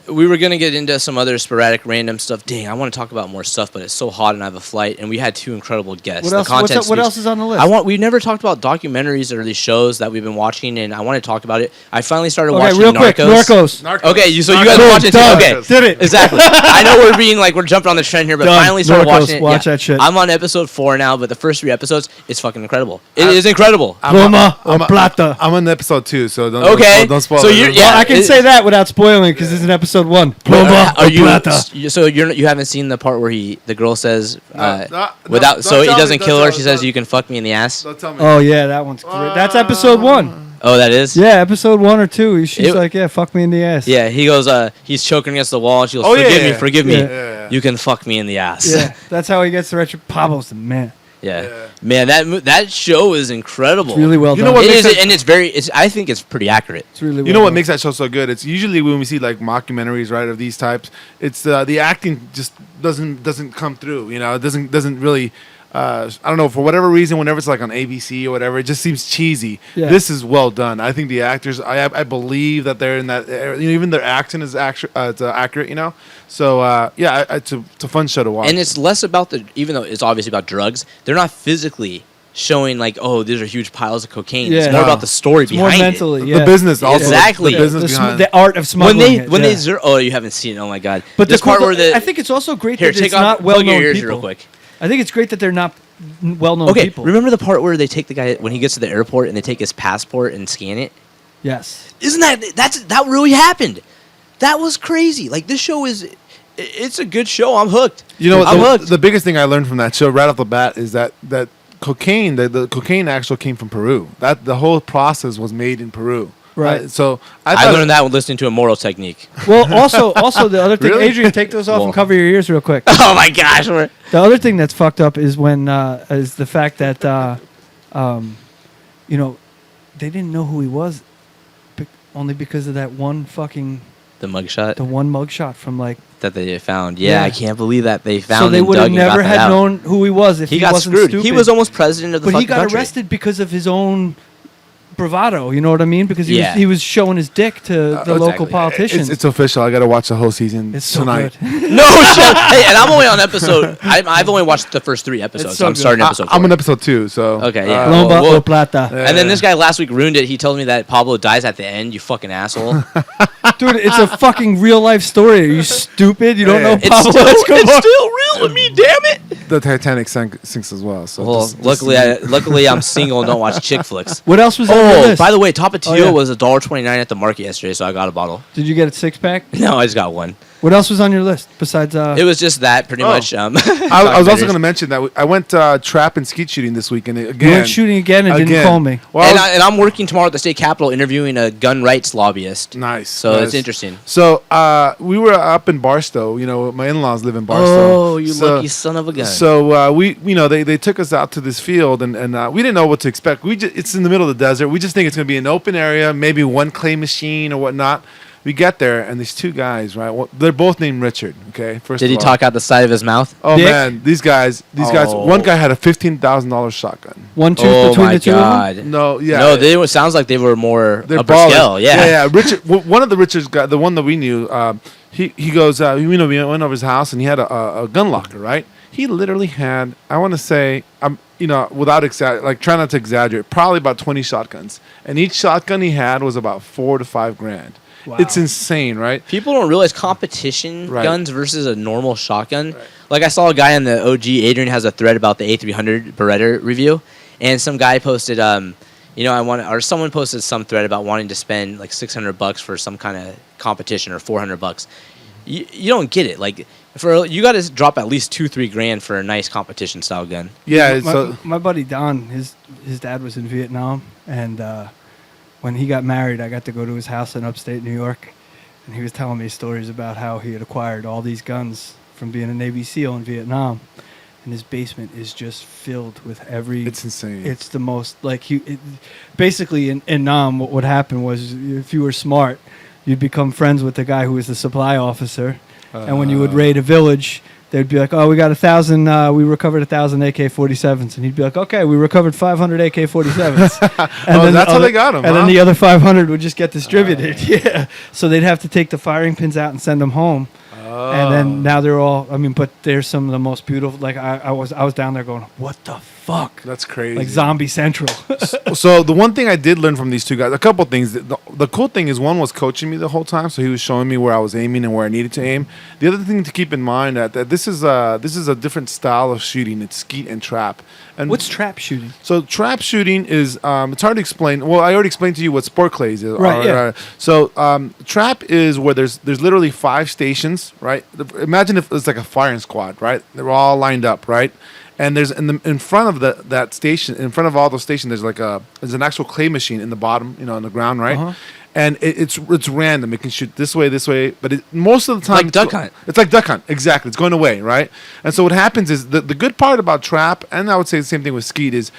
Speaker 3: We were gonna get into some other sporadic, random stuff. Dang, I want to talk about more stuff, but it's so hot, and I have a flight, and we had 2 incredible guests.
Speaker 1: What else?
Speaker 3: The content
Speaker 1: What
Speaker 3: speaks-
Speaker 1: else is on the list?
Speaker 3: We never talked about documentaries or these shows that we've been watching, and I want to talk about it. I finally started
Speaker 1: Okay,
Speaker 3: watching
Speaker 1: real quick.
Speaker 3: Narcos.
Speaker 1: Narcos.
Speaker 3: Okay, so you guys
Speaker 1: Boom,
Speaker 3: are watching it too?
Speaker 1: done.
Speaker 3: Okay,
Speaker 1: Did it.
Speaker 3: exactly. I know we're jumping on the trend here, but
Speaker 1: Done.
Speaker 3: finally started
Speaker 1: Narcos,
Speaker 3: watching it.
Speaker 1: watch that shit.
Speaker 3: I'm on episode 4 now, but the first 3 episodes, it's fucking incredible. It is incredible.
Speaker 1: Pluma or plata.
Speaker 2: I'm on episode 2, so don't
Speaker 3: Okay.
Speaker 2: don't spoil
Speaker 3: So
Speaker 2: it.
Speaker 3: you're-
Speaker 1: Well,
Speaker 3: yeah,
Speaker 1: I can
Speaker 3: it-
Speaker 1: say that without spoiling because it's in episode 1. Pluma
Speaker 3: Are
Speaker 1: or
Speaker 3: you?
Speaker 1: plata.
Speaker 3: So you haven't seen the part where the girl says
Speaker 2: no,
Speaker 3: without,
Speaker 2: don't
Speaker 3: so he
Speaker 2: tell me,
Speaker 3: doesn't
Speaker 2: don't
Speaker 3: kill her.
Speaker 2: tell-
Speaker 3: She says
Speaker 2: don't-
Speaker 3: you can fuck me in the ass.
Speaker 2: Don't tell me.
Speaker 1: Oh yeah, that one's great. That's episode 1.
Speaker 3: Oh, that is.
Speaker 1: Yeah, episode 1 or 2. She's
Speaker 3: It-
Speaker 1: like, yeah, fuck me in the ass.
Speaker 3: Yeah, he goes. He's choking against the wall, and she goes,
Speaker 2: Oh, yeah,
Speaker 3: "Forgive me,
Speaker 2: yeah.
Speaker 3: forgive me.
Speaker 1: Yeah.
Speaker 2: Yeah.
Speaker 3: You can fuck me in the ass."
Speaker 1: Yeah, that's how he gets the retro. Pablo's the man.
Speaker 3: Yeah.
Speaker 2: Yeah.
Speaker 3: Man, that show is incredible.
Speaker 1: It's really well
Speaker 2: You
Speaker 1: done.
Speaker 2: know what
Speaker 3: It
Speaker 2: makes
Speaker 3: is,
Speaker 2: it-
Speaker 3: and it's very. I think it's pretty accurate.
Speaker 1: It's really well
Speaker 2: You know what
Speaker 1: done.
Speaker 2: makes that show so good? It's usually when we see like mockumentaries, right, of these types. It's the acting just doesn't come through. It doesn't really. I don't know, for whatever reason, whenever it's like on ABC or whatever, it just seems cheesy.
Speaker 1: Yeah.
Speaker 2: This is well done. I think the actors, I believe that they're in that. Even their accent is it's accurate. So yeah, it's a fun show to watch.
Speaker 3: And it's less about even though it's obviously about drugs, they're not physically showing like, oh, these are huge piles of cocaine.
Speaker 1: Yeah.
Speaker 3: It's more
Speaker 2: No.
Speaker 3: about the story
Speaker 1: It's more
Speaker 3: behind
Speaker 1: mentally.
Speaker 3: it.
Speaker 1: Yeah.
Speaker 2: the business also.
Speaker 3: Exactly.
Speaker 2: The
Speaker 3: Yeah,
Speaker 2: business behind.
Speaker 1: the art of smuggling.
Speaker 3: When
Speaker 1: it,
Speaker 3: they oh, you haven't seen it. Oh my god.
Speaker 1: But
Speaker 3: this
Speaker 1: the cool
Speaker 3: part where the
Speaker 1: I think it's also great
Speaker 3: here
Speaker 1: that
Speaker 3: take
Speaker 1: it's
Speaker 3: off
Speaker 1: not
Speaker 3: plug your
Speaker 1: well-known
Speaker 3: ears
Speaker 1: people.
Speaker 3: real quick.
Speaker 1: I think it's great that they're not well-known
Speaker 3: Okay,
Speaker 1: people.
Speaker 3: remember the part where they take the guy when he gets to the airport and they take his passport and scan it?
Speaker 1: Yes.
Speaker 3: Isn't that really happened? That was crazy. Like this show it's a good show. I'm hooked. I'm
Speaker 2: what?
Speaker 3: hooked.
Speaker 2: The biggest thing I learned from that show right off the bat is that cocaine, the cocaine actually came from Peru. That the whole process was made in Peru.
Speaker 1: Right.
Speaker 2: So
Speaker 3: I
Speaker 2: thought-
Speaker 3: learned that when listening to Immoral Technique.
Speaker 1: Well, also the other thing,
Speaker 2: Really?
Speaker 1: Adrian, take those off
Speaker 2: Well-
Speaker 1: and cover your ears real quick.
Speaker 3: Oh my gosh.
Speaker 1: The other thing that's fucked up is when is the fact that they didn't know who he was, only because of that one fucking
Speaker 3: The mugshot
Speaker 1: the one mugshot from like.
Speaker 3: that they found. Yeah,
Speaker 1: Yeah.
Speaker 3: I can't believe that they found
Speaker 1: So they
Speaker 3: and
Speaker 1: would have
Speaker 3: dug and got
Speaker 1: never
Speaker 3: that
Speaker 1: had
Speaker 3: out.
Speaker 1: known who he was if he,
Speaker 3: He got
Speaker 1: wasn't
Speaker 3: screwed.
Speaker 1: stupid.
Speaker 3: He was almost president of the
Speaker 1: but he
Speaker 3: fucking
Speaker 1: got
Speaker 3: country.
Speaker 1: arrested because of his own bravado. You know what I mean? Because
Speaker 3: Yeah.
Speaker 1: he was showing his dick to the local
Speaker 3: exactly.
Speaker 1: politicians.
Speaker 2: it's official. I got to watch the whole season
Speaker 1: It's so
Speaker 2: tonight.
Speaker 1: good.
Speaker 3: No shit. Hey, and I'm only on episode. I've only watched the first 3 episodes.
Speaker 1: It's
Speaker 3: So
Speaker 1: so
Speaker 3: I'm
Speaker 1: good.
Speaker 3: starting episode 4.
Speaker 2: I'm on episode 2, so
Speaker 3: Okay, yeah.
Speaker 1: Lomba
Speaker 3: well,
Speaker 1: o plata.
Speaker 3: And then this guy last week ruined it. He told me that Pablo dies at the end. You fucking asshole.
Speaker 1: Dude, it's a fucking real life story. Are you stupid? You don't know
Speaker 2: Hey.
Speaker 1: Pablo Escobar?
Speaker 3: it's still real to me. Damn it.
Speaker 2: the Titanic sinks as well. So
Speaker 3: Well, luckily I'm single and don't watch chick flicks.
Speaker 1: What else was on your
Speaker 3: Oh,
Speaker 1: list?
Speaker 3: by the way, Tapatio
Speaker 1: Oh, yeah.
Speaker 3: was $1.29 at the market yesterday, so I got a bottle.
Speaker 1: Did you get a 6-pack?
Speaker 3: No, I just got one.
Speaker 1: What else was on your list besides?
Speaker 3: It was just that, pretty
Speaker 2: Oh.
Speaker 3: much.
Speaker 2: I was also going to mention that I went trap and skeet shooting this weekend again.
Speaker 1: you went shooting again and didn't call me.
Speaker 2: Well,
Speaker 3: And I'm working tomorrow at the state capitol interviewing a gun rights lobbyist.
Speaker 2: nice.
Speaker 3: So
Speaker 2: nice.
Speaker 3: it's interesting.
Speaker 2: So we were up in Barstow. My in-laws live in Barstow.
Speaker 3: Oh, you
Speaker 2: So-
Speaker 3: lucky son of a gun.
Speaker 2: So we, they took us out to this field, and we didn't know what to expect. It's in the middle of the desert. We just think it's going to be an open area, maybe one clay machine or whatnot. We get there, and these 2 guys, right? Well, they're both named Richard. Okay, first.
Speaker 3: Did
Speaker 2: of
Speaker 3: he
Speaker 2: all.
Speaker 3: talk out the side of his mouth?
Speaker 2: Oh
Speaker 1: Dick?
Speaker 2: man, these guys.
Speaker 3: Oh.
Speaker 2: One guy had a $15,000 shotgun.
Speaker 1: One tooth
Speaker 3: Oh
Speaker 1: between
Speaker 3: my
Speaker 1: the two of them.
Speaker 3: god.
Speaker 2: No, yeah,
Speaker 3: No, sounds like they were more
Speaker 2: they're
Speaker 3: upper
Speaker 2: ballers.
Speaker 3: scale. Yeah.
Speaker 2: yeah. Richard, one of the Richards guy, the one that we knew, he goes, we went over his house and he had a gun locker, right? He literally had, I want to say, without try not to exaggerate, probably about 20 shotguns, and each shotgun he had was about $4,000 to $5,000.
Speaker 1: Wow.
Speaker 2: It's insane, right?
Speaker 3: People don't realize competition
Speaker 2: Right.
Speaker 3: guns versus a normal shotgun. Like I saw a guy in the OG. Adrian has a thread about the A300 Beretta review, and some guy posted, someone posted some thread about wanting to spend like $600 for some kind of competition or $400. You don't get it. Like you got to drop at least $2-3 grand for a nice competition style gun.
Speaker 2: Yeah.
Speaker 1: My,
Speaker 2: So
Speaker 1: my buddy Don, his dad was in Vietnam, and when he got married, I got to go to his house in upstate New York, and he was telling me stories about how he had acquired all these guns from being a Navy SEAL in Vietnam, and his basement is just filled with every.
Speaker 2: It's insane.
Speaker 1: It's the most like basically in Nam. What would happen was if you were smart, you'd become friends with the guy who was the supply officer, and when you would raid a village, they'd be like, "Oh, we got 1,000. We recovered 1,000 AK-47s," and he'd be like, "Okay, we recovered 500 AK-47s." And
Speaker 2: that's how they got 'em,
Speaker 1: And
Speaker 2: huh?
Speaker 1: then the other 500 would just get distributed. Yeah, so they'd have to take the firing pins out and send them home. And then now they're all. I mean, but there's some of the most beautiful. Like I was down there going, "What the fuck?"
Speaker 2: That's crazy.
Speaker 1: Like Zombie Central.
Speaker 2: So the one thing I did learn from these two guys, a couple things. The cool thing is one was coaching me the whole time, so he was showing me where I was aiming and where I needed to aim. The other thing to keep in mind that this is a different style of shooting. It's skeet and trap. And
Speaker 1: What's trap shooting?
Speaker 2: so trap shooting is it's hard to explain. Well, I already explained to you what sport clays is.
Speaker 1: Right, yeah.
Speaker 2: So trap is where there's literally 5 stations, right? Imagine if it's like a firing squad, right? They're all lined up, right? And there's in front of that station, in front of all those stations, there's an actual clay machine in the bottom, on the ground, right?
Speaker 1: Uh-huh.
Speaker 2: And it's random. It can shoot this way, but most of the time
Speaker 3: Like duck hunt.
Speaker 2: It's like duck hunt, exactly. It's going away, right? And so what happens is the good part about trap, and I would say the same thing with skeet, is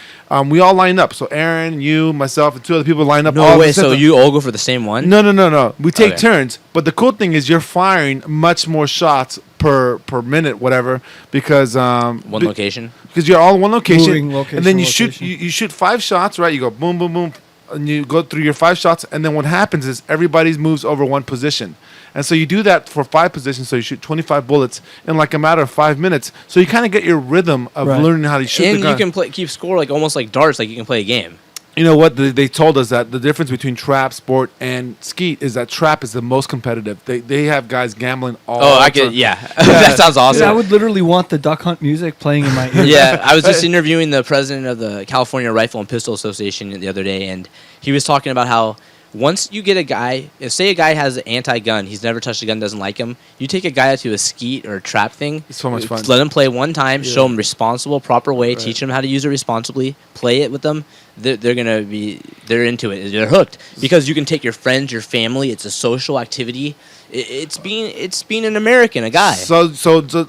Speaker 2: we all line up. So Aaron, you, myself, and 2 other people line up.
Speaker 3: No
Speaker 2: all
Speaker 3: way.
Speaker 2: at the
Speaker 3: So
Speaker 2: same
Speaker 3: you all go for the same one?
Speaker 2: No. We take
Speaker 3: Okay.
Speaker 2: turns. But the cool thing is you're firing much more shots per minute, whatever, because
Speaker 3: One location.
Speaker 2: because you're all in one location,
Speaker 1: Moving location,
Speaker 2: and then you
Speaker 1: location.
Speaker 2: shoot you shoot 5 shots, right? You go boom, boom, boom, and you go through your 5 shots, and then what happens is everybody moves over one position, and so you do that for 5 positions. So you shoot 25 bullets in like a matter of 5 minutes. So you kind of get your rhythm of
Speaker 1: Right.
Speaker 2: learning how to shoot
Speaker 3: And
Speaker 2: the gun.
Speaker 3: you can keep score like almost like darts, like you can play a game.
Speaker 2: You know what? They told us that the difference between trap, sport, and skeet is that trap is the most competitive. They have guys gambling all
Speaker 3: Oh, I
Speaker 2: the
Speaker 3: could.
Speaker 2: time.
Speaker 3: Yeah, that sounds
Speaker 1: Dude, I
Speaker 3: awesome.
Speaker 1: would literally want the duck hunt music playing in my ear.
Speaker 3: Yeah, I was just interviewing the president of the California Rifle and Pistol Association the other day, and he was talking about how once you get a guy, if say a guy has an anti-gun, he's never touched a gun, doesn't like him, you take a guy out to a skeet or a trap thing.
Speaker 2: It's so much fun.
Speaker 3: Let him play one time,
Speaker 2: Yeah.
Speaker 3: show him responsible, proper way,
Speaker 2: Right.
Speaker 3: teach him how to use it responsibly, play it with them. They're into it. They're hooked because you can take your friends, your family. It's a social activity. It's being an American, a guy.
Speaker 2: So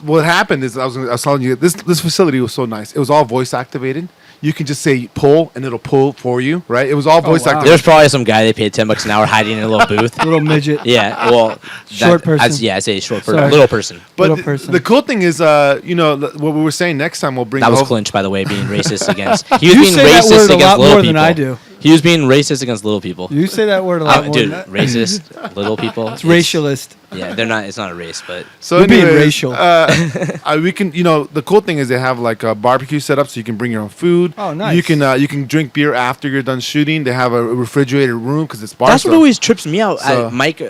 Speaker 2: what happened is I was telling you this facility was so nice. It was all voice activated. You can just say pull and it'll pull for you, right? It was all voice
Speaker 1: wow.
Speaker 2: activated.
Speaker 3: There's probably some guy they paid $10 an hour hiding in a little booth.
Speaker 1: Little midget.
Speaker 3: Yeah, well,
Speaker 1: Short person.
Speaker 3: I say short person,
Speaker 1: Sorry.
Speaker 3: little person.
Speaker 2: But
Speaker 1: Little
Speaker 2: the
Speaker 1: person.
Speaker 2: cool thing is, what we were saying next time we'll bring.
Speaker 3: That was
Speaker 2: over-
Speaker 3: Clinch, by the way, being racist against. He was
Speaker 1: You
Speaker 3: being
Speaker 1: say that
Speaker 3: racist
Speaker 1: word a
Speaker 3: against
Speaker 1: lot
Speaker 3: little
Speaker 1: more
Speaker 3: people.
Speaker 1: than I do.
Speaker 3: He was being racist against little people.
Speaker 1: You say that word a lot more
Speaker 3: Dude,
Speaker 1: than that.
Speaker 3: racist, little people.
Speaker 1: It's racialist.
Speaker 3: Yeah, they're not. It's not a race, but
Speaker 2: So
Speaker 1: You're being
Speaker 2: anyways,
Speaker 1: racial.
Speaker 2: We can, the cool thing is they have like a barbecue set up, so you can bring your own food.
Speaker 1: Oh, nice.
Speaker 2: You can drink beer after you're done shooting. They have a refrigerated room because it's bar
Speaker 3: that's what
Speaker 2: stuff.
Speaker 3: always trips me out.
Speaker 2: So-
Speaker 3: Mike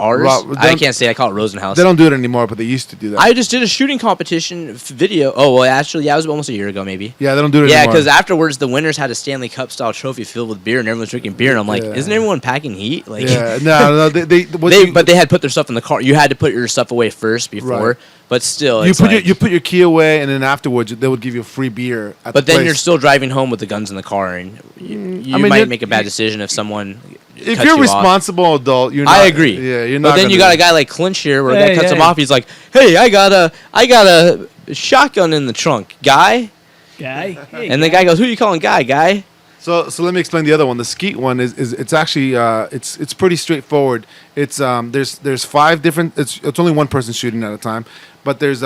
Speaker 3: ours. I
Speaker 2: Don't-
Speaker 3: can't say. I call it Rosenhaus.
Speaker 2: They don't do it anymore, but they used to do that.
Speaker 3: I just did a shooting competition video. Oh well, actually, yeah, it was almost a year ago, maybe.
Speaker 2: yeah, they don't do it
Speaker 3: Yeah,
Speaker 2: anymore.
Speaker 3: because afterwards the winners had a Stanley Cup style trophy filled with beer, and everyone's drinking beer. And I'm like,
Speaker 2: Yeah.
Speaker 3: isn't everyone packing heat? Like,
Speaker 2: yeah, no, what
Speaker 3: but they had put their stuff in the car. You had to put your stuff away first before,
Speaker 2: Right.
Speaker 3: but still,
Speaker 2: you
Speaker 3: it's
Speaker 2: put
Speaker 3: like,
Speaker 2: your key away, and then afterwards they would give you a free beer. At
Speaker 3: But
Speaker 2: the
Speaker 3: then
Speaker 2: place.
Speaker 3: you're still driving home with the guns in the car, and you
Speaker 2: I mean,
Speaker 3: might
Speaker 2: you're-
Speaker 3: make a bad decision if someone.
Speaker 2: if
Speaker 3: cuts
Speaker 2: you're a
Speaker 3: you off.
Speaker 2: responsible adult, you're. Not,
Speaker 3: I agree.
Speaker 2: Yeah, you're not.
Speaker 3: But then
Speaker 2: gonna
Speaker 3: you got
Speaker 2: do
Speaker 3: a guy like Clinch here, where a
Speaker 1: Hey,
Speaker 3: guy cuts him
Speaker 1: hey.
Speaker 3: off. He's like, "Hey, I got a shotgun in the trunk, guy."
Speaker 1: Guy. Hey,
Speaker 3: And the guy goes, "Who you calling guy, guy?"
Speaker 2: So let me explain the other one. The skeet one is it's actually it's pretty straightforward. It's there's 5 different. It's only one person shooting at a time, but there's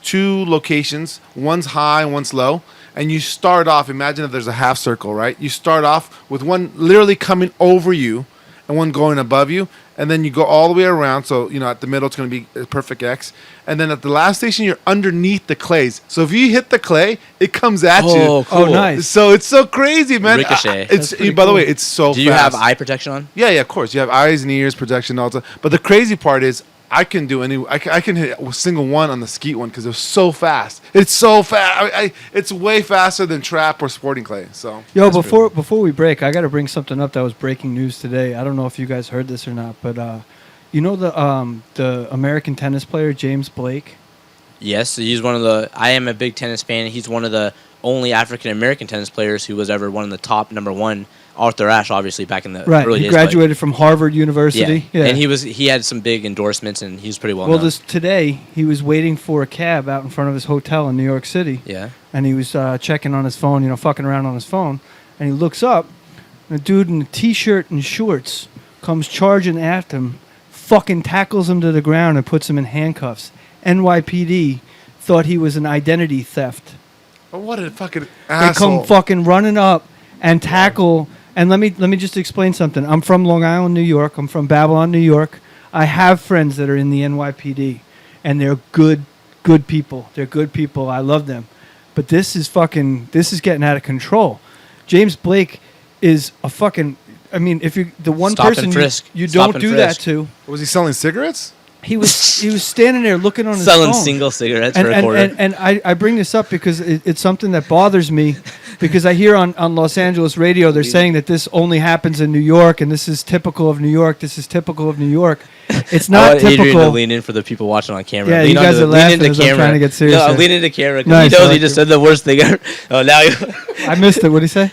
Speaker 2: 2 locations. One's high, one's low, and you start off. Imagine if there's a half circle, right? You start off with one literally coming over you, and one going above you, and then you go all the way around. So at the middle it's going to be a perfect X, and then at the last station you're underneath the clays. So if you hit the clay, it comes at you.
Speaker 3: Oh, cool.
Speaker 1: Oh, nice.
Speaker 2: So it's so crazy, man.
Speaker 3: Ricochet.
Speaker 2: It's
Speaker 1: That's pretty
Speaker 2: by the
Speaker 1: cool.
Speaker 2: way, it's so.
Speaker 3: Do you have
Speaker 2: fast.
Speaker 3: eye protection on?
Speaker 2: Yeah, of course. You have eyes and ears protection also. But the crazy part is, I can do any. I can hit a single one on the skeet one because it's so fast. It's so fast. It's way faster than trap or sporting clay. So
Speaker 1: Yo, before we break, I got to bring something up that was breaking news today. I don't know if you guys heard this or not, but you know the American tennis player James Blake.
Speaker 3: Yes, he's one of the. I am a big tennis fan. He's one of the only African American tennis players who was ever one of the top number one. Arthur Ashe, obviously, back in the early
Speaker 1: He
Speaker 3: days.
Speaker 1: graduated from Harvard University.
Speaker 3: Yeah. And he had some big endorsements, and he's pretty well
Speaker 1: Well,
Speaker 3: known.
Speaker 1: today he was waiting for a cab out in front of his hotel in New York City.
Speaker 3: Yeah.
Speaker 1: And he was checking on his phone, fucking around on his phone, and he looks up, and a dude in a t-shirt and shorts comes charging after him, fucking tackles him to the ground and puts him in handcuffs. NYPD thought he was an identity theft.
Speaker 2: Oh, what a fucking
Speaker 1: They
Speaker 2: asshole.
Speaker 1: come fucking running up and tackle. And let me just explain something. I'm from Long Island, New York. I'm from Babylon, New York. I have friends that are in the NYPD, and they're good people. They're good people. I love them. But this is getting out of control. James Blake is a fucking. I mean, if you the one
Speaker 3: Stop and
Speaker 1: person
Speaker 3: frisk.
Speaker 1: you
Speaker 3: Stop
Speaker 1: don't
Speaker 3: and
Speaker 1: do
Speaker 3: frisk.
Speaker 1: that to,
Speaker 2: Was he selling cigarettes?
Speaker 1: he was standing there looking on his
Speaker 3: Selling
Speaker 1: phone.
Speaker 3: single cigarettes
Speaker 1: And,
Speaker 3: for a
Speaker 1: and,
Speaker 3: quarter.
Speaker 1: and I bring this up because it's something that bothers me because I hear on Los Angeles radio they're saying that this only happens in New York and this is typical of New York. This is typical of New York. It's
Speaker 3: I
Speaker 1: not
Speaker 3: want Adrian to
Speaker 1: typical.
Speaker 3: lean in for the people watching on camera.
Speaker 1: Yeah,
Speaker 3: lean
Speaker 1: you guys
Speaker 3: onto
Speaker 1: are
Speaker 3: lean
Speaker 1: laughing
Speaker 3: into
Speaker 1: as I'm
Speaker 3: camera.
Speaker 1: trying to get serious
Speaker 3: No,
Speaker 1: here.
Speaker 3: lean into camera. 'Cause
Speaker 1: Nice,
Speaker 3: he knows
Speaker 1: I
Speaker 3: he
Speaker 1: like
Speaker 3: just
Speaker 1: it.
Speaker 3: said the worst thing ever. Oh, now you.
Speaker 1: I missed it. What did he say?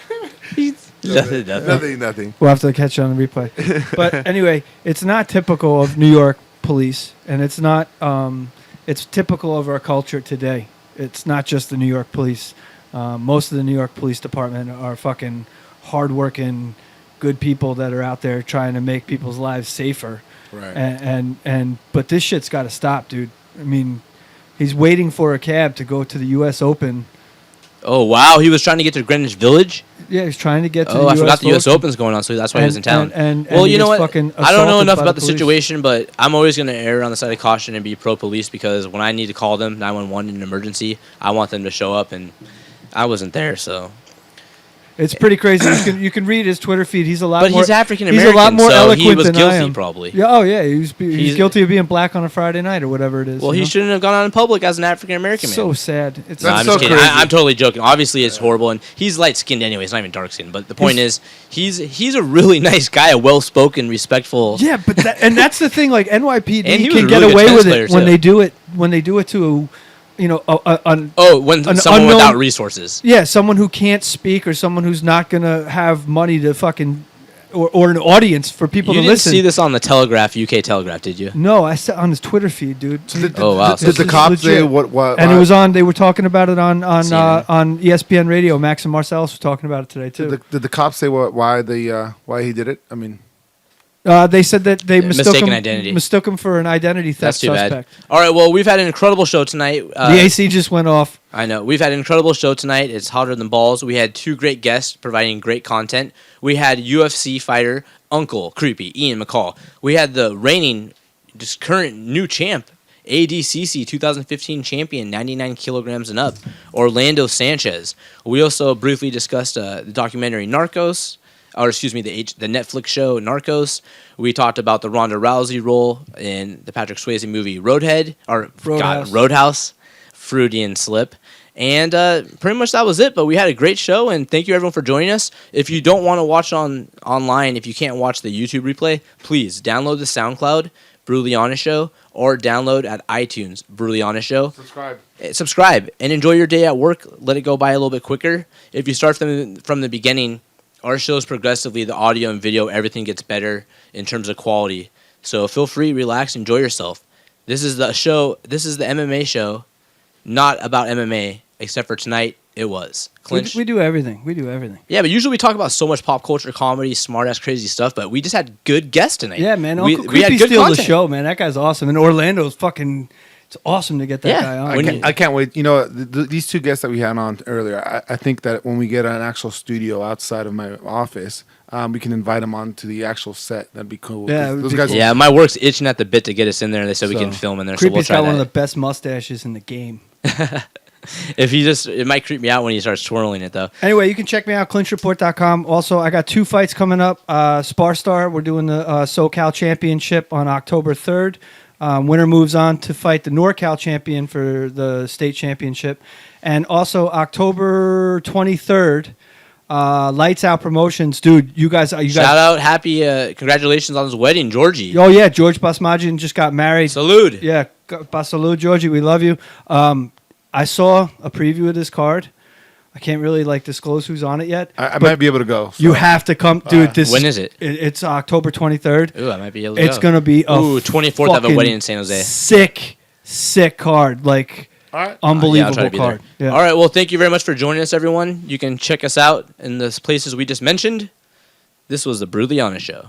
Speaker 3: Nothing.
Speaker 2: Nothing.
Speaker 1: We'll have to catch it on the replay. But anyway, it's not typical of New York police, and it's not. It's typical of our culture today. It's not just the New York police. Most of the New York Police Department are fucking hardworking, good people that are out there trying to make people's lives safer.
Speaker 2: Right.
Speaker 1: And but this shit's got to stop, dude. I mean, he's waiting for a cab to go to the U.S. Open.
Speaker 3: Oh, wow. He was trying to get to Greenwich Village?
Speaker 1: Yeah, he's trying to get to
Speaker 3: Oh,
Speaker 1: the
Speaker 3: I
Speaker 1: US
Speaker 3: forgot the U.S.
Speaker 1: Open.
Speaker 3: Open's going on, so that's why he was in town.
Speaker 1: And
Speaker 3: well,
Speaker 1: he
Speaker 3: you know
Speaker 1: gets
Speaker 3: what?
Speaker 1: fucking
Speaker 3: I don't know
Speaker 1: assaulted
Speaker 3: enough
Speaker 1: by
Speaker 3: about the
Speaker 1: police.
Speaker 3: situation, but I'm always going to err on the side of caution and be pro-police because when I need to call them, 911 in an emergency, I want them to show up, and I wasn't there, so...
Speaker 1: It's pretty crazy. You can read his Twitter feed. He's a lot
Speaker 3: But
Speaker 1: more.
Speaker 3: he's African
Speaker 1: He's a lot
Speaker 3: American,
Speaker 1: more
Speaker 3: so
Speaker 1: eloquent
Speaker 3: he was
Speaker 1: than I
Speaker 3: guilty,
Speaker 1: am.
Speaker 3: probably.
Speaker 1: Yeah. Oh yeah. He's
Speaker 3: He's-
Speaker 1: guilty of being black on a Friday night or whatever it is.
Speaker 3: Well,
Speaker 1: you
Speaker 3: he
Speaker 1: know?
Speaker 3: shouldn't have gone out in public as an African American man.
Speaker 1: So sad. It's
Speaker 3: No,
Speaker 2: That's
Speaker 3: I'm
Speaker 2: so
Speaker 3: just kidding.
Speaker 2: crazy.
Speaker 3: I'm totally joking. Obviously, it's horrible, and he's light-skinned anyway. He's not even dark-skinned. But the point is, he's a really nice guy, a well-spoken, respectful...
Speaker 1: yeah, but that's the thing. Like NYPD
Speaker 3: And he was
Speaker 1: can
Speaker 3: a
Speaker 1: get
Speaker 3: really good
Speaker 1: away
Speaker 3: tennis
Speaker 1: with
Speaker 3: player,
Speaker 1: it when
Speaker 3: too.
Speaker 1: they do it to, an
Speaker 3: Oh, when
Speaker 1: An
Speaker 3: someone
Speaker 1: unknown-
Speaker 3: without resources.
Speaker 1: yeah, someone who can't speak or someone who's not gonna have money to fucking or an audience for people
Speaker 3: You
Speaker 1: to
Speaker 3: didn't
Speaker 1: listen.
Speaker 3: see this on the Telegraph, UK Telegraph, did you?
Speaker 1: No, I saw on his Twitter feed, dude.
Speaker 3: Oh, wow.
Speaker 2: Did the
Speaker 1: This is
Speaker 2: cops say
Speaker 1: legit.
Speaker 2: what?
Speaker 1: And
Speaker 2: why-
Speaker 1: it was on. They were talking about it on
Speaker 3: CNN.
Speaker 1: ESPN Radio. Max and Marcellus was talking about it today too.
Speaker 2: Did the cops say why he did it? I mean,
Speaker 1: They said that they
Speaker 3: mistaken identity.
Speaker 1: mistook him for an identity
Speaker 3: That's
Speaker 1: theft
Speaker 3: too
Speaker 1: suspect.
Speaker 3: bad. All right, well, we've had an incredible show tonight.
Speaker 1: The AC just went off.
Speaker 3: I know. We've had an incredible show tonight. It's hotter than balls. We had two great guests providing great content. We had UFC fighter Uncle Creepy, Ian McCall. We had the reigning, just current new champ, ADCC 2015 champion, 99 kilograms and up, Orlando Sanchez. We also briefly discussed the documentary Narcos, or excuse me, the Netflix show Narcos. We talked about the Ronda Rousey role in the Patrick Swayze movie Roadhouse, Freudian slip. And pretty much that was it, but we had a great show, and thank you everyone for joining us. If you don't want to watch online, if you can't watch the YouTube replay, please download the SoundCloud, Brutally Honest Show, or download at iTunes, Brutally Honest Show. Subscribe and enjoy your day at work. Let it go by a little bit quicker. If you start from the beginning, our shows progressively, the audio and video, everything gets better in terms of quality. So feel free, relax, enjoy yourself. This is the MMA show, not about MMA, except for tonight, it was. Clinch.
Speaker 1: We do everything. We do everything.
Speaker 3: Yeah, but usually we talk about so much pop culture, comedy, smart-ass, crazy stuff, but we just had good guests tonight.
Speaker 1: Yeah, man.
Speaker 3: We
Speaker 1: Uncle
Speaker 3: had
Speaker 1: Creepy
Speaker 3: good
Speaker 1: steals the
Speaker 3: content.
Speaker 1: show, man. That guy's awesome. And Orlando's fucking. It's awesome to get that
Speaker 3: Yeah,
Speaker 1: guy on.
Speaker 3: when you-
Speaker 2: I can't wait. You know, these two guests that we had on earlier, I think that when we get an actual studio outside of my office, we can invite them on to the actual set. That'd be cool.
Speaker 1: Yeah,
Speaker 2: 'Cause
Speaker 1: it would
Speaker 2: those
Speaker 1: be
Speaker 2: guys.
Speaker 1: cool.
Speaker 3: Yeah, my work's itching at the bit to get us in there, and they said we
Speaker 2: So,
Speaker 3: can film in there, so
Speaker 1: Creepy's
Speaker 3: we'll try
Speaker 1: got
Speaker 3: that.
Speaker 1: one of the best mustaches in the game.
Speaker 3: It might creep me out when he starts twirling it, though.
Speaker 1: Anyway, you can check me out, clinchreport.com. Also, I got 2 fights coming up. Sparstar, we're doing the SoCal Championship on October 3rd. Winner moves on to fight the NorCal champion for the state championship. And also, October 23rd, Lights Out Promotions. Dude, you guys.
Speaker 3: Shout out, happy, congratulations on his wedding, Georgie.
Speaker 1: Oh, yeah, George Basmajian just got married.
Speaker 3: Salute.
Speaker 1: Yeah, Basalu, Georgie, we love you. I saw a preview of this card. I can't really disclose who's on it yet.
Speaker 2: I
Speaker 1: but
Speaker 2: might be able to go. So.
Speaker 1: You have to come, dude.
Speaker 3: When is it?
Speaker 1: It's October 23rd.
Speaker 3: Ooh, I might be able to
Speaker 1: It's
Speaker 3: go.
Speaker 1: gonna be a
Speaker 3: 24th. I have a
Speaker 1: fucking
Speaker 3: wedding in San Jose.
Speaker 1: Sick card.
Speaker 2: All right.
Speaker 3: Yeah, I'll
Speaker 1: Unbelievable
Speaker 3: try to be there.
Speaker 1: card. Yeah.
Speaker 3: All right. Well, thank you very much for joining us, everyone. You can check us out in the places we just mentioned. This was the Brutally Honest Show.